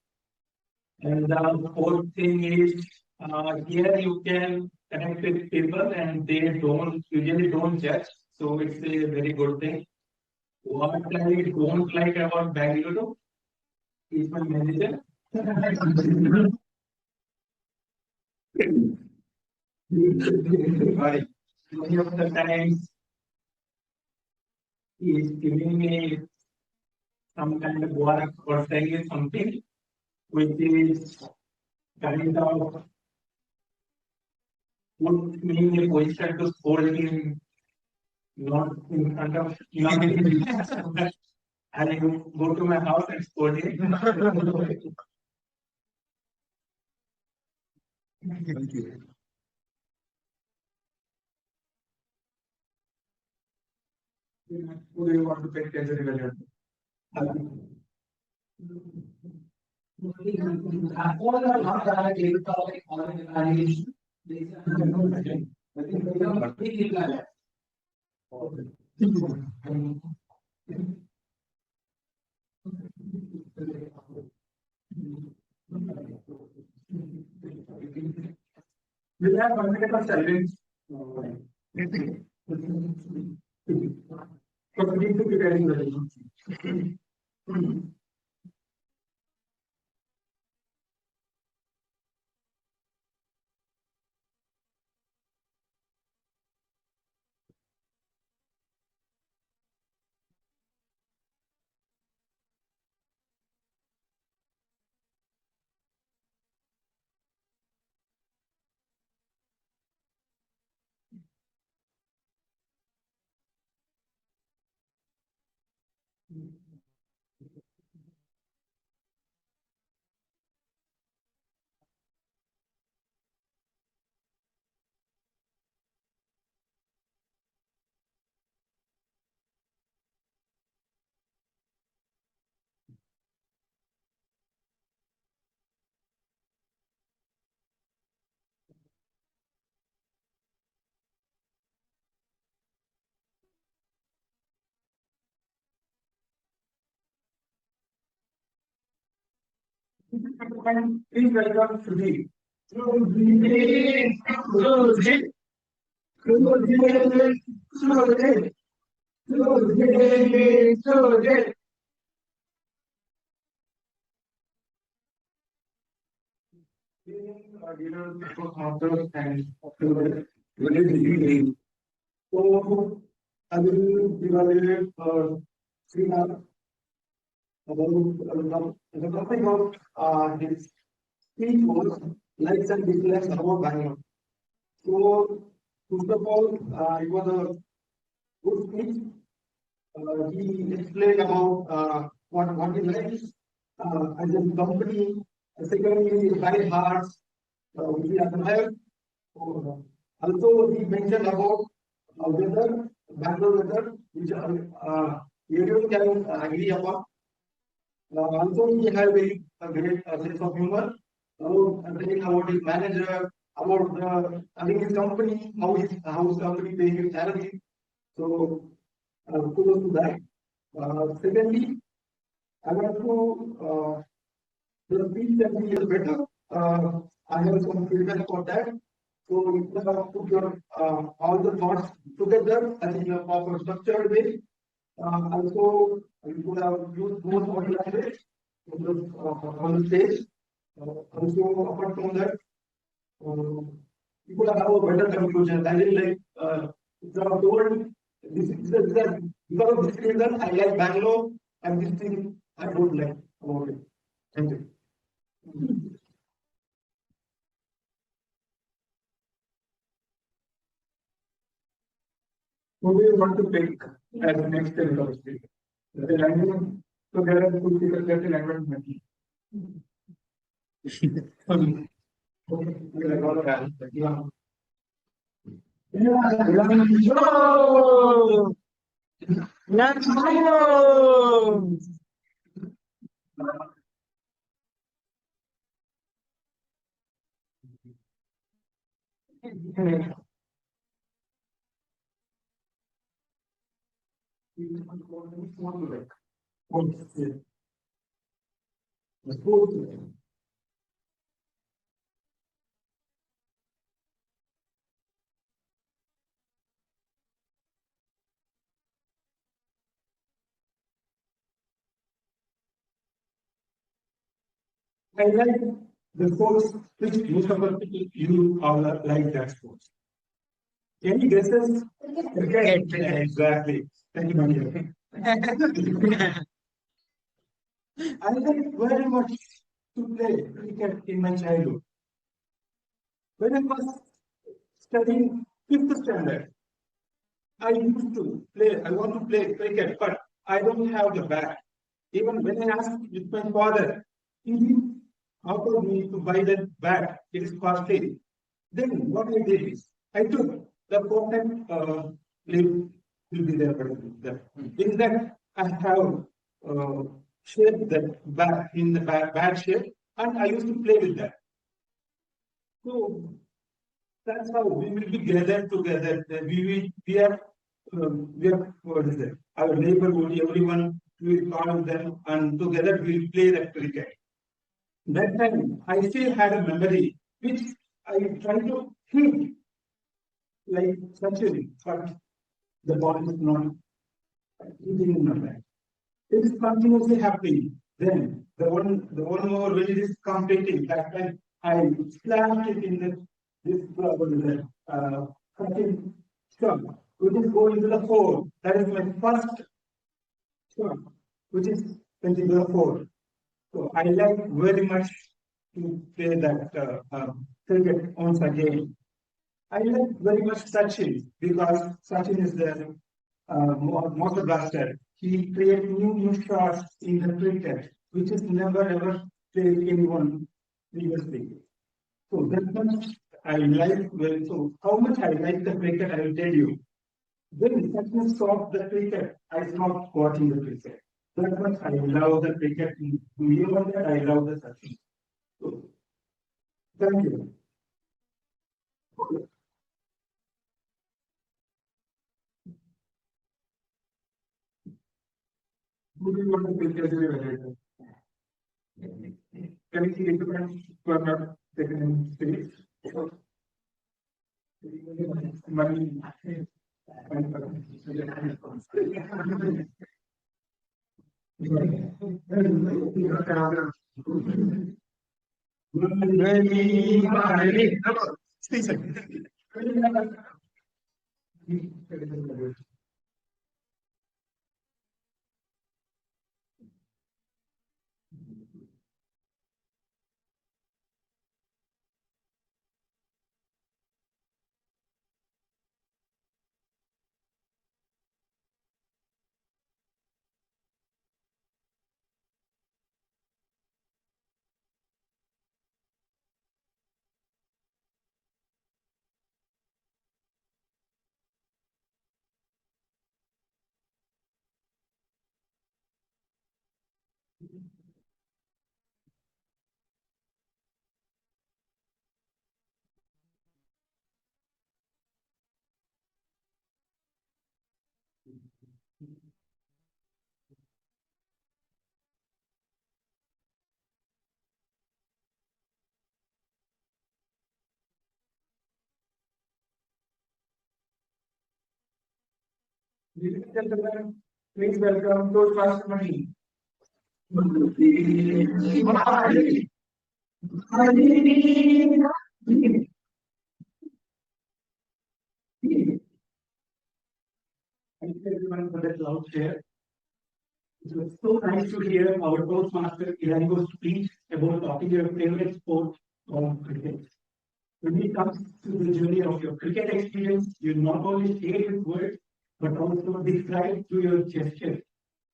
And the fourth thing is here you can connect with people and they don't usually don't judge. So it's a very good thing. What I don't like about Bangalore is my manager. Sorry. Many of the times he is giving me some kind of work or saying me something which is kind of put me in a position to scold him not in front of not and I go to my house and scold him. Thank you. Who do you want to pick as a relevant? All are not that tabletop or animation. I think they are completely like We have 100 silence. So we need to be very ready. Please welcome Sudeep. Sudeep. Sudeep. Sudeep. Sudeep. Sudeep. So, I will evaluate Srinath about the topic of his speech was likes and dislikes about Bangalore. So, first of all, it was a good speech. He explained about what he likes as a company. Secondly, very hard, which we admire. Also, he mentioned about weather, Bangalore weather, which everyone can agree upon. Also, he had a great sense of humor. Telling about his manager, about his company, how his company paying his salary. So, kudos to that. Secondly, I want to the speech can be a little better. I have some feedback for that. So you can put your all the thoughts together and in a proper structured way. Also, you could have used more body language on the stage. Also, apart from that, you could have a better conclusion. I will like the told because of this reason I like Bangalore and this thing I don't like about it. Thank you. Who do you want to pick as the next technical speaker? The language, so there are two speakers left in language maybe. Okay, we are all around. Yeah. Let's go! Let's go! I like the sports which most of the people you all like that sports. Any guesses? Cricket. Exactly. Thank you, Mani. I like very much to play cricket in my childhood. When I was studying fifth standard, I used to play, I want to play cricket, but I don't have the bat. Even when I asked with my father, he didn't offer me to buy that bat, it is costly. Then what I did is, I took the perfect leaf will be there, in that I have shaped that bat in the bat shape, and I used to play with that. So that's how we will be gathered together. We are what is it? Our neighborhood, everyone will call them, and together we will play that cricket. That time I still had a memory which I try to hit like Sachin, but the ball is not hitting in my back. It is continuously happening. Then the one more when it is completing, that time I slashed it in this cutting stump, which is going to the four. That is my first stump, which is into the four. So I like very much to play that cricket once again. I like very much Sachin because Sachin is the most blaster. He creates new shots in the cricket, which is never ever played anyone previously. So that much I like. Well, so how much I like the cricket, I will tell you. When Sachin stopped the cricket, I stopped watching the cricket. That much I love the cricket. Beyond that, I love the Sachin. So, thank you. Who do you want to pick as your relative? Can you see equipment who are not taken in space? Money. Ladies and gentlemen, please welcome to Trust Money. Thank you everyone for that loud share. It was so nice to hear our Toastmaster Ilango speak about talking your favorite sport called cricket. When it comes to the journey of your cricket experience, you not only say it with words, but also describe through your gestures.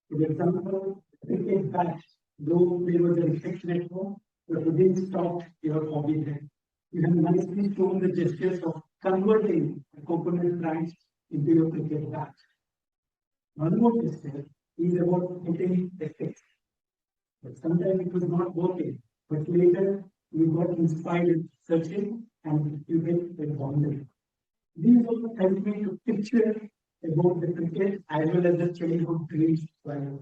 For example, cricket bat, though there was a restriction at home, but you didn't stop your hobby there. You have nicely shown the gestures of converting a coconut branch into your cricket bat. One more gesture is about hitting the six. But sometimes it was not working, but later you got inspired searching and you hit the boundary. These also help me to picture about the cricket as well as the childhood dreams while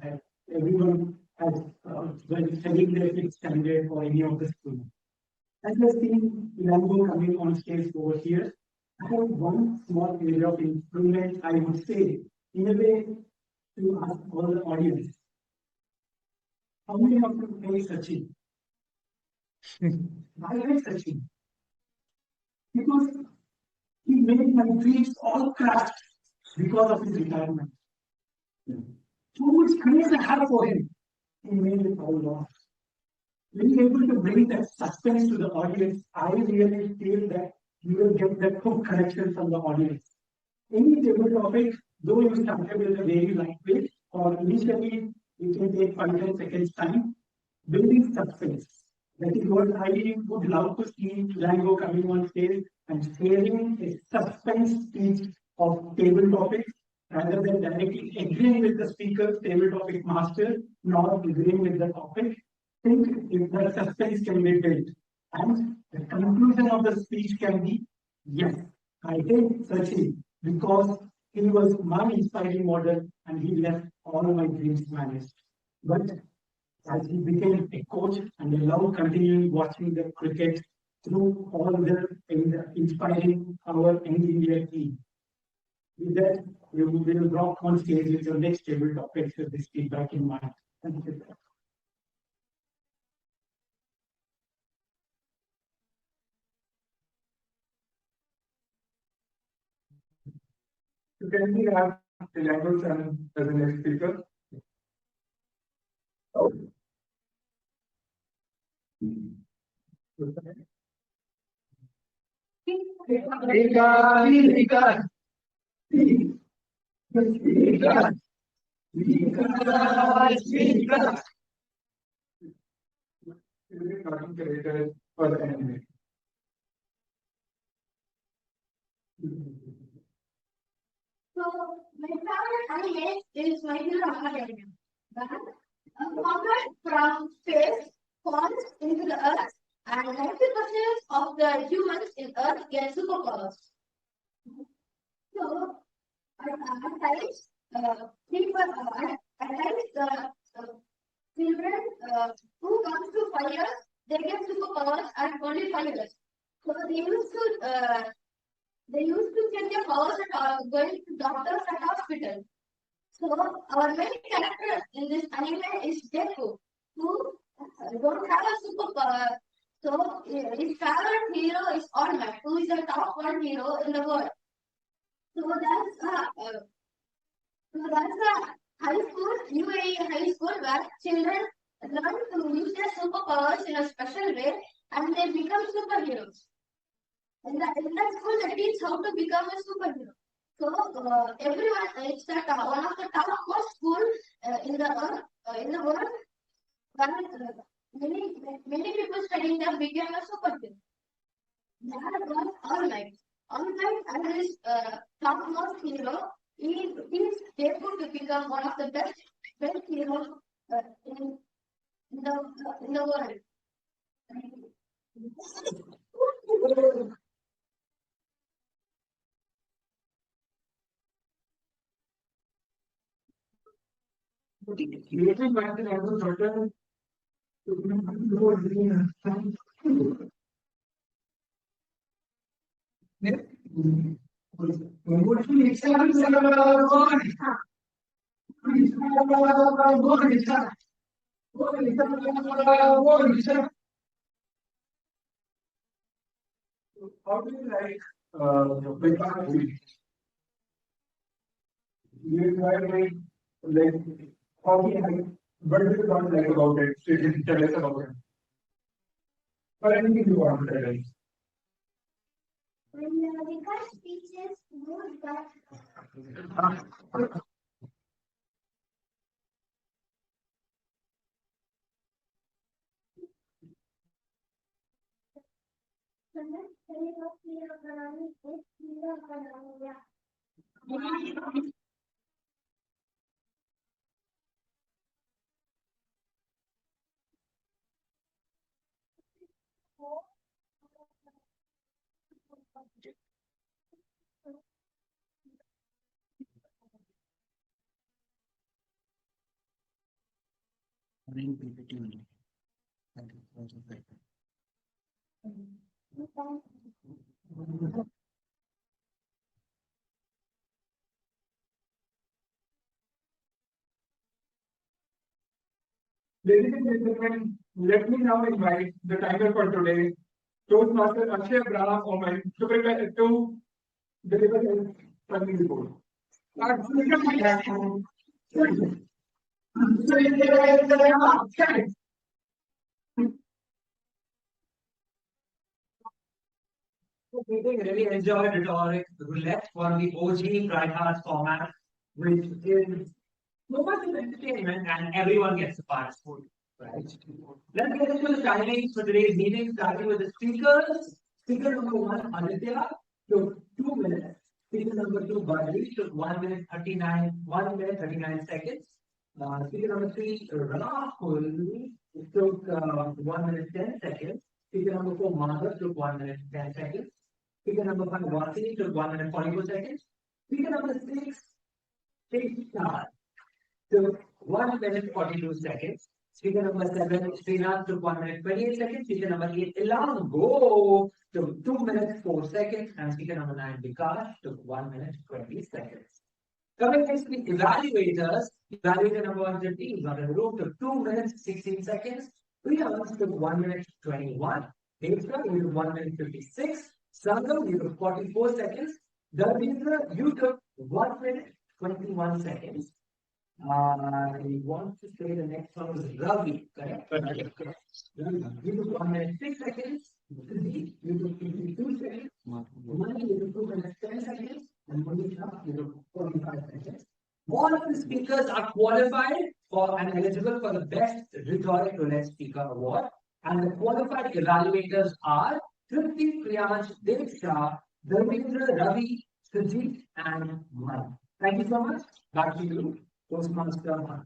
everyone has when studying their fifth standard or any of the school. As you've seen Lambo coming on stage over here, I have one small area of improvement I would say in a way to ask all the audience. How many of you play Sachin? I like Sachin because he made my dreams all crushed because of his retirement. Too much craze I have for him, he made it all lost. Being able to bring that suspense to the audience, I really feel that you will get that hook connection from the audience. Any table topic, though you started with a very lightweight, or initially it can take 5-10 seconds time, building suspense. That is what I would love to see Lango coming on stage and sharing a suspense speech of table topics rather than directly agreeing with the speaker's table topic master, nor agreeing with the topic. Think if the suspense can be built. And the conclusion of the speech can be, yes, I did Sachin because he was my inspiring model and he left all my dreams vanished. But as he became a coach and I love continuing watching the cricket through all the inspiring our young India team. With that, we will rock on stage with your next table topic with this feedback in mind. Thank you. So can we have the language and as the next speaker? For the enemy. So my favorite anime is My Hero Academia. That conquered from space falls into the earth and 90% of the humans in earth get superpowers. So at times people at times the children who comes to fire they get superpowers at only 5 years. So they used to get their powers at going to doctors at hospital. So our main character in this anime is Deku, who don't have a superpower. So his favorite hero is All Might, who is the top one hero in the world. So that's a high school, UAE high school, where children learn to use their superpowers in a special way and they become superheroes. In that school, they teach how to become a superhero. So everyone, it's that one of the topmost school in the world. Where, many people studying there became a superhero. That was All Might. All Might and his topmost hero, he's able to become one of the best heroes in the world. Creative mind is also certain to how do you like Picard movie? You try like how he like what do you not like about it? So you can tell us about it. Or anything you want to tell us. When Vikas teaches more that Ladies and gentlemen, let me now invite the timer for today, Toastmaster Akshay Abraham Oman, to prepare to deliver his funny report. We really enjoyed Rhetoric, Roulette for the OG Tryhard format, which is so much of entertainment and everyone gets a participate, right? Let's get into the timings for today's meeting, starting with the speakers. Speaker number one, Aditya, took 2 minutes. Speaker number two, Badri, took 1 minute 39 seconds. Speaker number three, Rahul, took 1 minute 10 seconds. Speaker number four, Madhav, took 1 minute 10 seconds. Speaker number five, Vasini, took 1 minute 44 seconds. Speaker number six, Shah, took 1 minute 42 seconds. Speaker number seven, Srinath, took 1 minute 28 seconds. Speaker number eight, Ilan took 2 minutes 4 seconds. And speaker number nine, Vikas, took 1 minute 20 seconds. Coming next to the evaluators, evaluator number 150 is on the room, took 2 minutes 16 seconds. Priyams took 1 minute 21. Devra, you took 1 minute 56. Sangam, you took 44 seconds. Dharmendra, you took 1 minute 21 seconds. I want to say the next one was Ravi, correct? You took 1 minute 6 seconds. Sudeep, you took 52 seconds. Mani, you took 2 minutes 10 seconds. And Monisha, you took 45 seconds. All of the speakers are qualified for and eligible for the Best Rhetoric Roulette Speaker Award. And the qualified evaluators are Tripti, Priyansh, Dev Shah, Dharmendra, Ravi, Sujit, and Mani. Thank you so much. Back to you, Toastmaster Mani.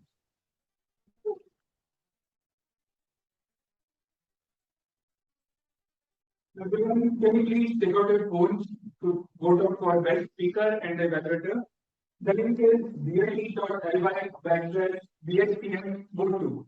Everyone, can you please take out your phones to vote out for best speaker and the evaluator? The link is bit.ly/BSPM vote 2.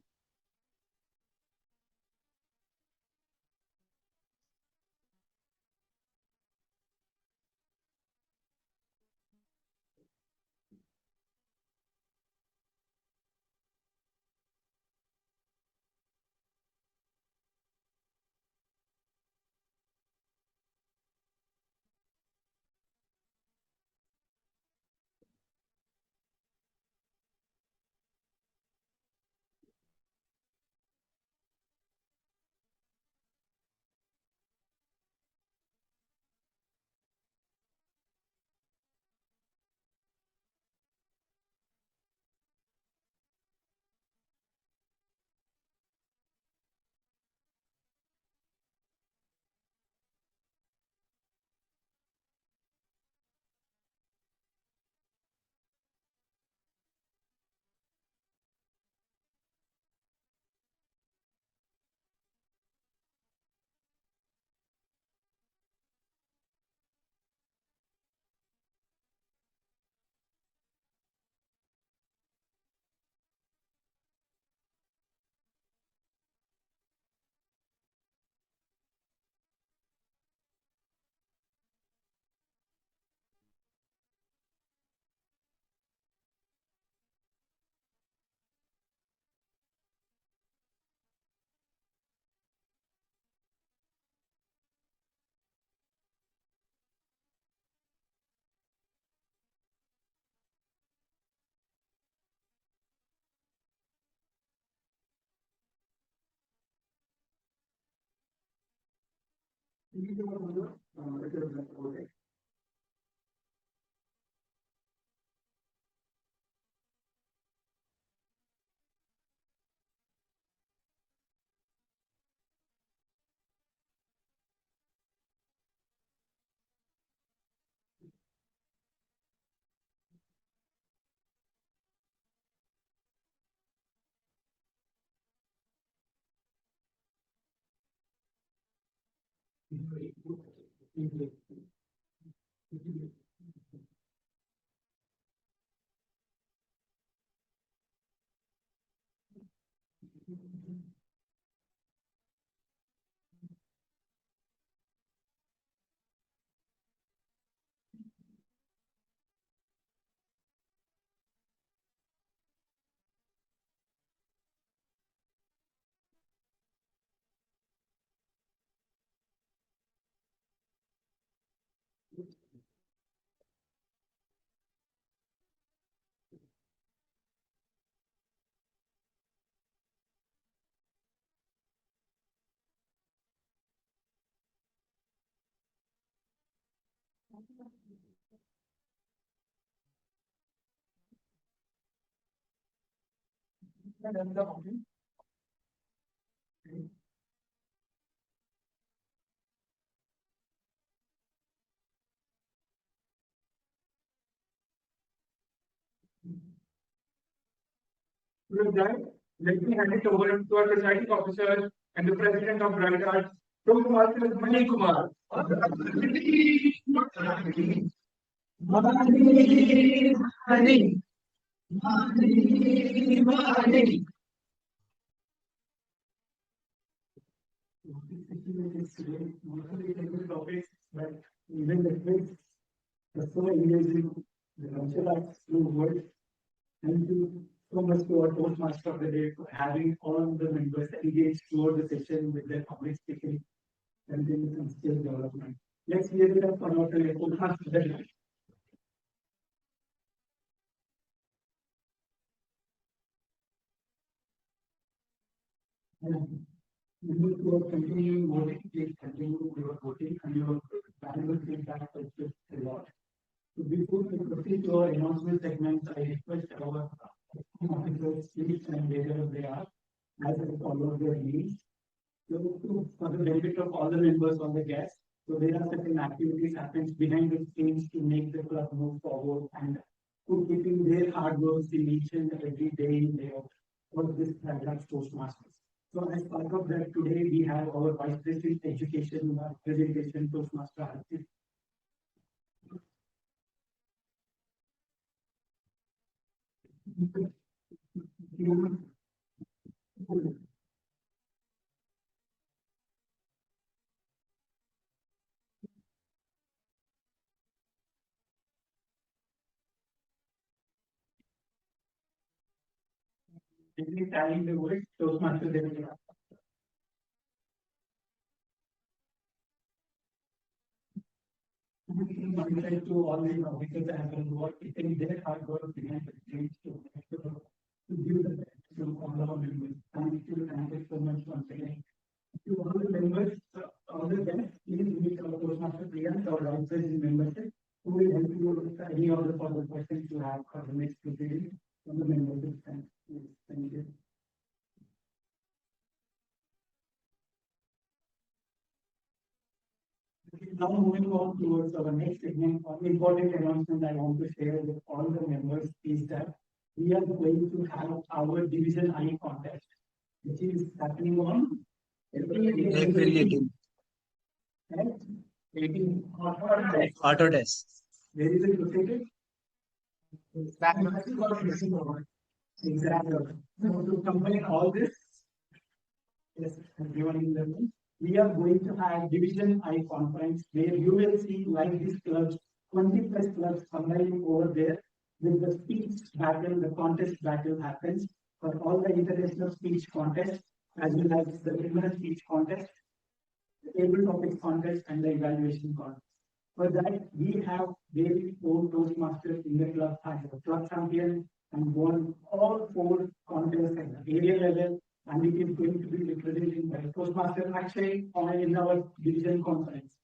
With that, let me hand it over to our presiding officer and the president of Rhetoric, Dr. Mani Kumar. Topics, but even the quiz was so engaging, the culture arts flew words. Thank you so much to our Toastmaster of the day for having all the members engaged throughout the session with their public speaking and then some skill development. Let's hear it up for our Toastmaster of the day. We need to continue voting, please continue your voting and your valuable feedback helps us a lot. So before we proceed to our announcement segment, I request our officers, please and wherever they are, as I follow their needs. So for the benefit of all the members, all the guests, so there are certain activities happens behind the scenes to make the club move forward and to keeping their hard work in each and every day in day out for this Rhetoric Toastmasters. So as part of that, today we have our Vice President Education presentation Toastmaster Harshit. Technically telling the word Toastmaster they to all the officers and the work, taking their hard work behind the scenes to give the best to all our members. Thank you so much once again. To all the members, all the guests, please meet our Toastmaster Priyank, our Vice President membership, who will help you with any of the further questions you have for the next proceeding from the membership. Thank you. Now moving on towards our next segment, one important announcement I want to share with all the members is that we are going to have our Division I contest, which is happening on April 18. Autodesk. Where is it located? Exactly. So to combine all this, yes, everyone in the room, we are going to have Division I conference where you will see like these clubs, 20 plus clubs combined over there with the speech battle, the contest battle happens for all the international speech contests as well as the regular speech contest, the table topics contest and the evaluation contest. For that, we have very own Toastmasters in the club as a club champion and won all 4 contests at the area level, and it is going to be represented by Toastmaster Akshay in our division conference.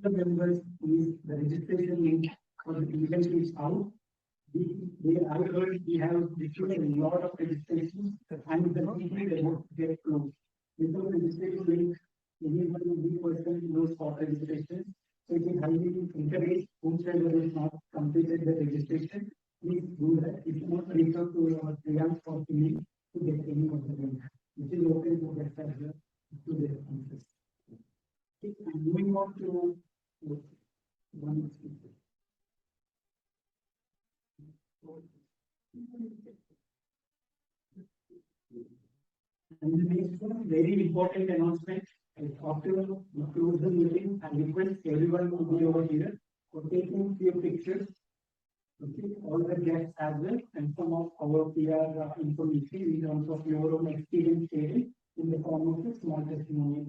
The members is the registration link for the event is out. I heard we have issued a lot of registrations and the people they would get closed. Without registration link, anyone new person knows for registration. So it is highly encouraged whosoever is not completed the registration, please do that. If you not reach out to our freelance for email to get any of the link. It is open to get as well to the answers. And moving on to one. And the next one, very important announcement. After we close the meeting, I request everyone to be over here for taking few pictures. Okay, all the guests as well, and some of our PR information in terms of your own experience sharing in the form of a small testimonial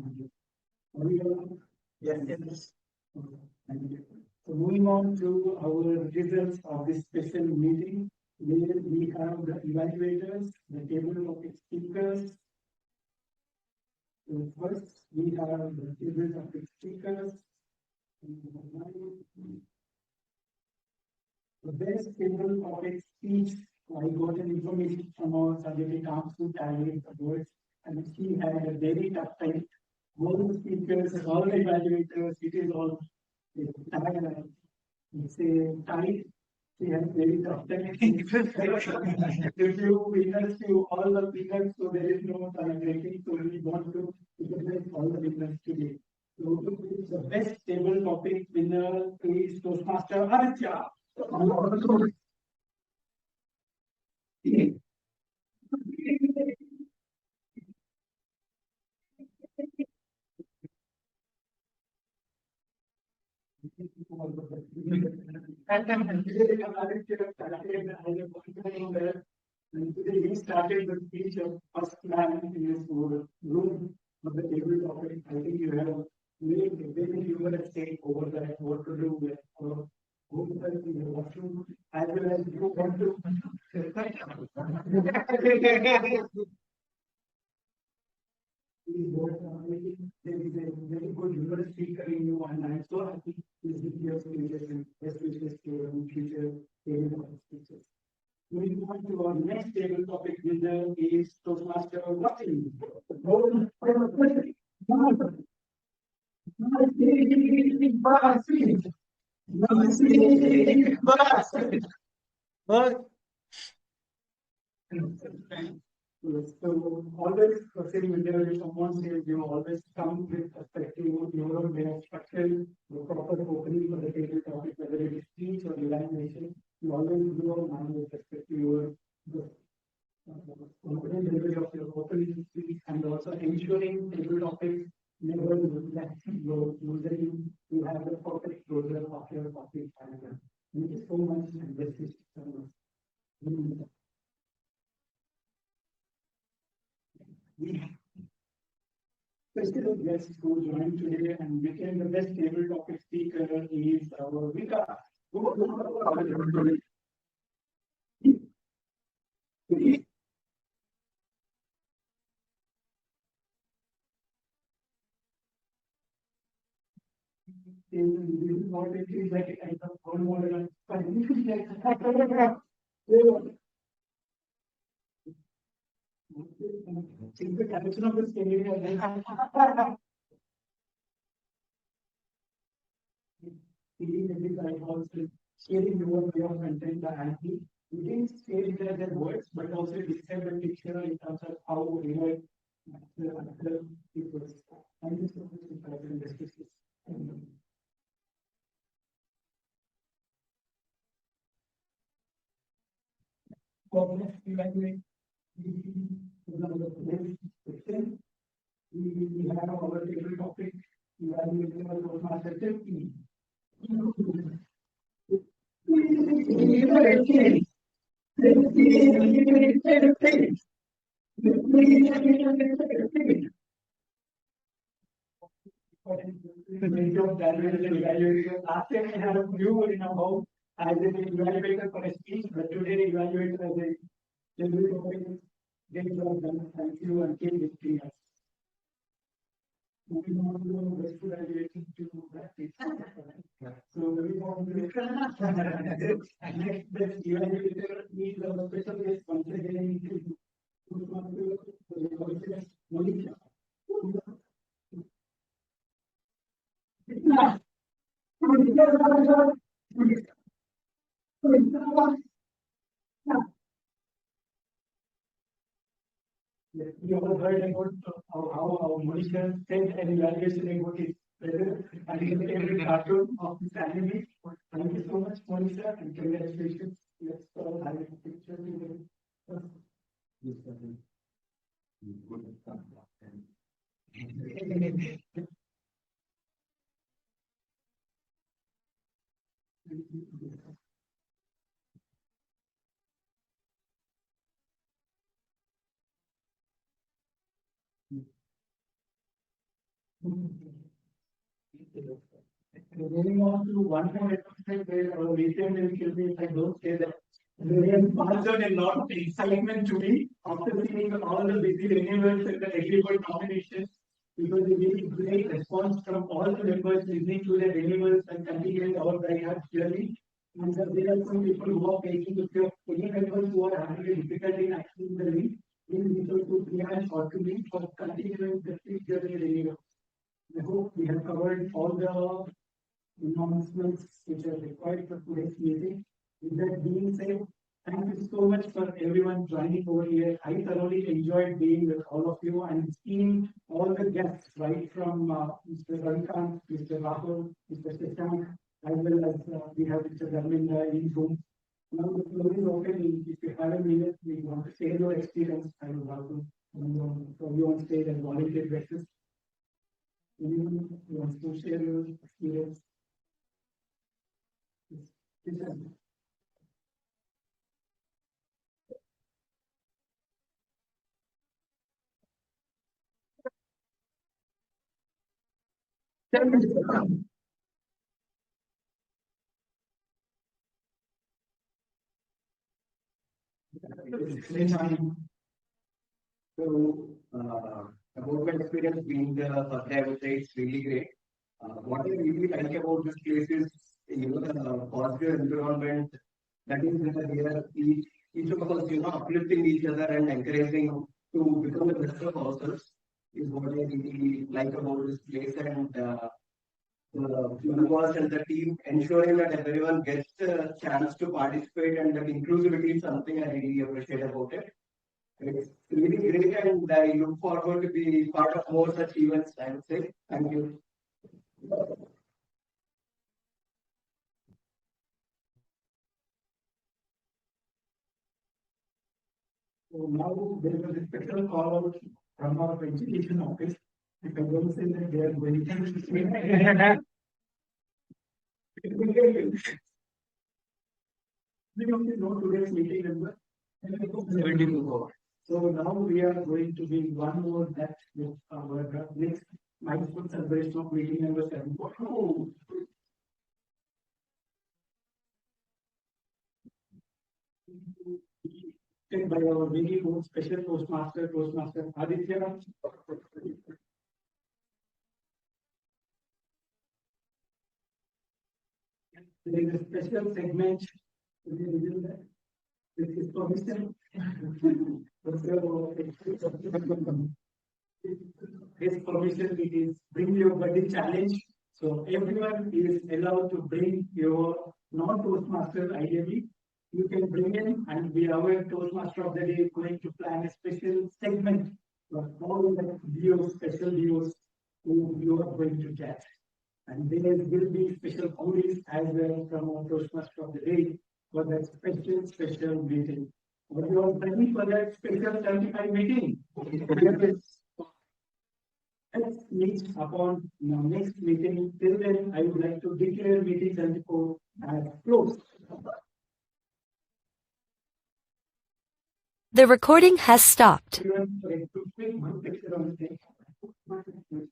video. Yes, yes. Okay, thank you. So moving on to our results of this special meeting, where we have the evaluators, the table of speakers. So first, we have the table of speakers. The best table topic speech, I got an information from our subject council tallying the words, and she had a very tough time. All the speakers, all the evaluators, it is all it's a tight. She has very tough time. If you winners to all the winners, so there is no time rating, so we want to recognize all the winners today. So the best table topic winner is Toastmaster Aditya. And today he started the speech of first man in his room of the table topic. I think you have made a very humorous take over that, what to do with or go to the washroom, as well as you want to. There is a very good humorous speaker in you, and I'm so happy to see your speeches and best wishes to your future table of speeches. Moving on to our next table topic winner is Toastmaster Watson. So always saying whenever someone says you always come with perspective, your own way of structure, the proper opening for the table topic, whether it is speech or evaluation, you always do a mind with respect to your confident level of your opening speech and also ensuring table topics never reflect your usually you have the perfect closure of your topic. Thank you so much and this is so much. We special guest who joined today and became the best table topic speaker is our Vika. This is what it is like a kind of role model. It's the connection of the story. Sharing your way of content the IP. You didn't share it as their words, but also describe the picture in terms of how we were the people. Thank you so much for the discussion. We have our table topic, evaluating our Toastmaster team. Many of that evaluation. Last time I had a view in about as an evaluator for a speech, but today evaluator as a general topic. Get job done. Thank you and keep it clear. Moving on to best evaluation to practice. So moving on to next best evaluator is our special guest once again. Monica. You all heard about how our Monica said an evaluation about his present and his favorite cartoon of this anime. Thank you so much, Monica, and congratulations. Let's all have a picture together. Moving on to one more episode where our weekend will kill me if I don't say that. There has sponsored a lot of excitement to me after seeing all the busy renewals and the agreement nominations. Because a really great response from all the members listening to the renewals and continuing our very hard journey. And there are some people who are facing the fear. Any members who are having a difficulty in accessing the link, please reach out to Priya and or to me for continuing the free journey renewal. I hope we have covered all the announcements which are required for today's meeting. With that being said, thank you so much for everyone joining over here. I thoroughly enjoyed being with all of you and seeing all the guests, right from Mr. Ravikant, Mr. Rahul, Mr. Shashank, as well as we have Mr. Dharmendra in room. Now the floor is open. If you have a minute, we want to share your experience. I would love to from you on stage and volunteer basis. Anyone who wants to share your experience? So, about my experience being the first day, I would say it's really great. What I really like about this place is, the positive environment that is there. Each of us, uplifting each other and encouraging to become the best of ourselves is what I really like about this place. And the members and the team ensuring that everyone gets a chance to participate and that inclusivity is something I really appreciate about it. It's really great and I look forward to be part of more such events, I would say. Thank you. So now there was a special call out from our education office. If I don't say that they are going to we only know today's meeting number. 72. So now we are going to be one more that with our next milestone celebration of meeting number 7. By our very own special Toastmaster Aditya. There is a special segment. This is permission. His permission it is bring your buddy challenge. So everyone is allowed to bring your non-Toastmaster ideally. You can bring in and be our Toastmaster of the day going to plan a special segment for all the viewers, special viewers who you are going to get. And there will be special goodies as well from our Toastmaster of the day for that special meeting. Are you all ready for that special 75 meeting? Let's meet upon next meeting. Till then, I would like to declare meeting 74 as closed. The recording has stopped. Everyone, for a quick picture on the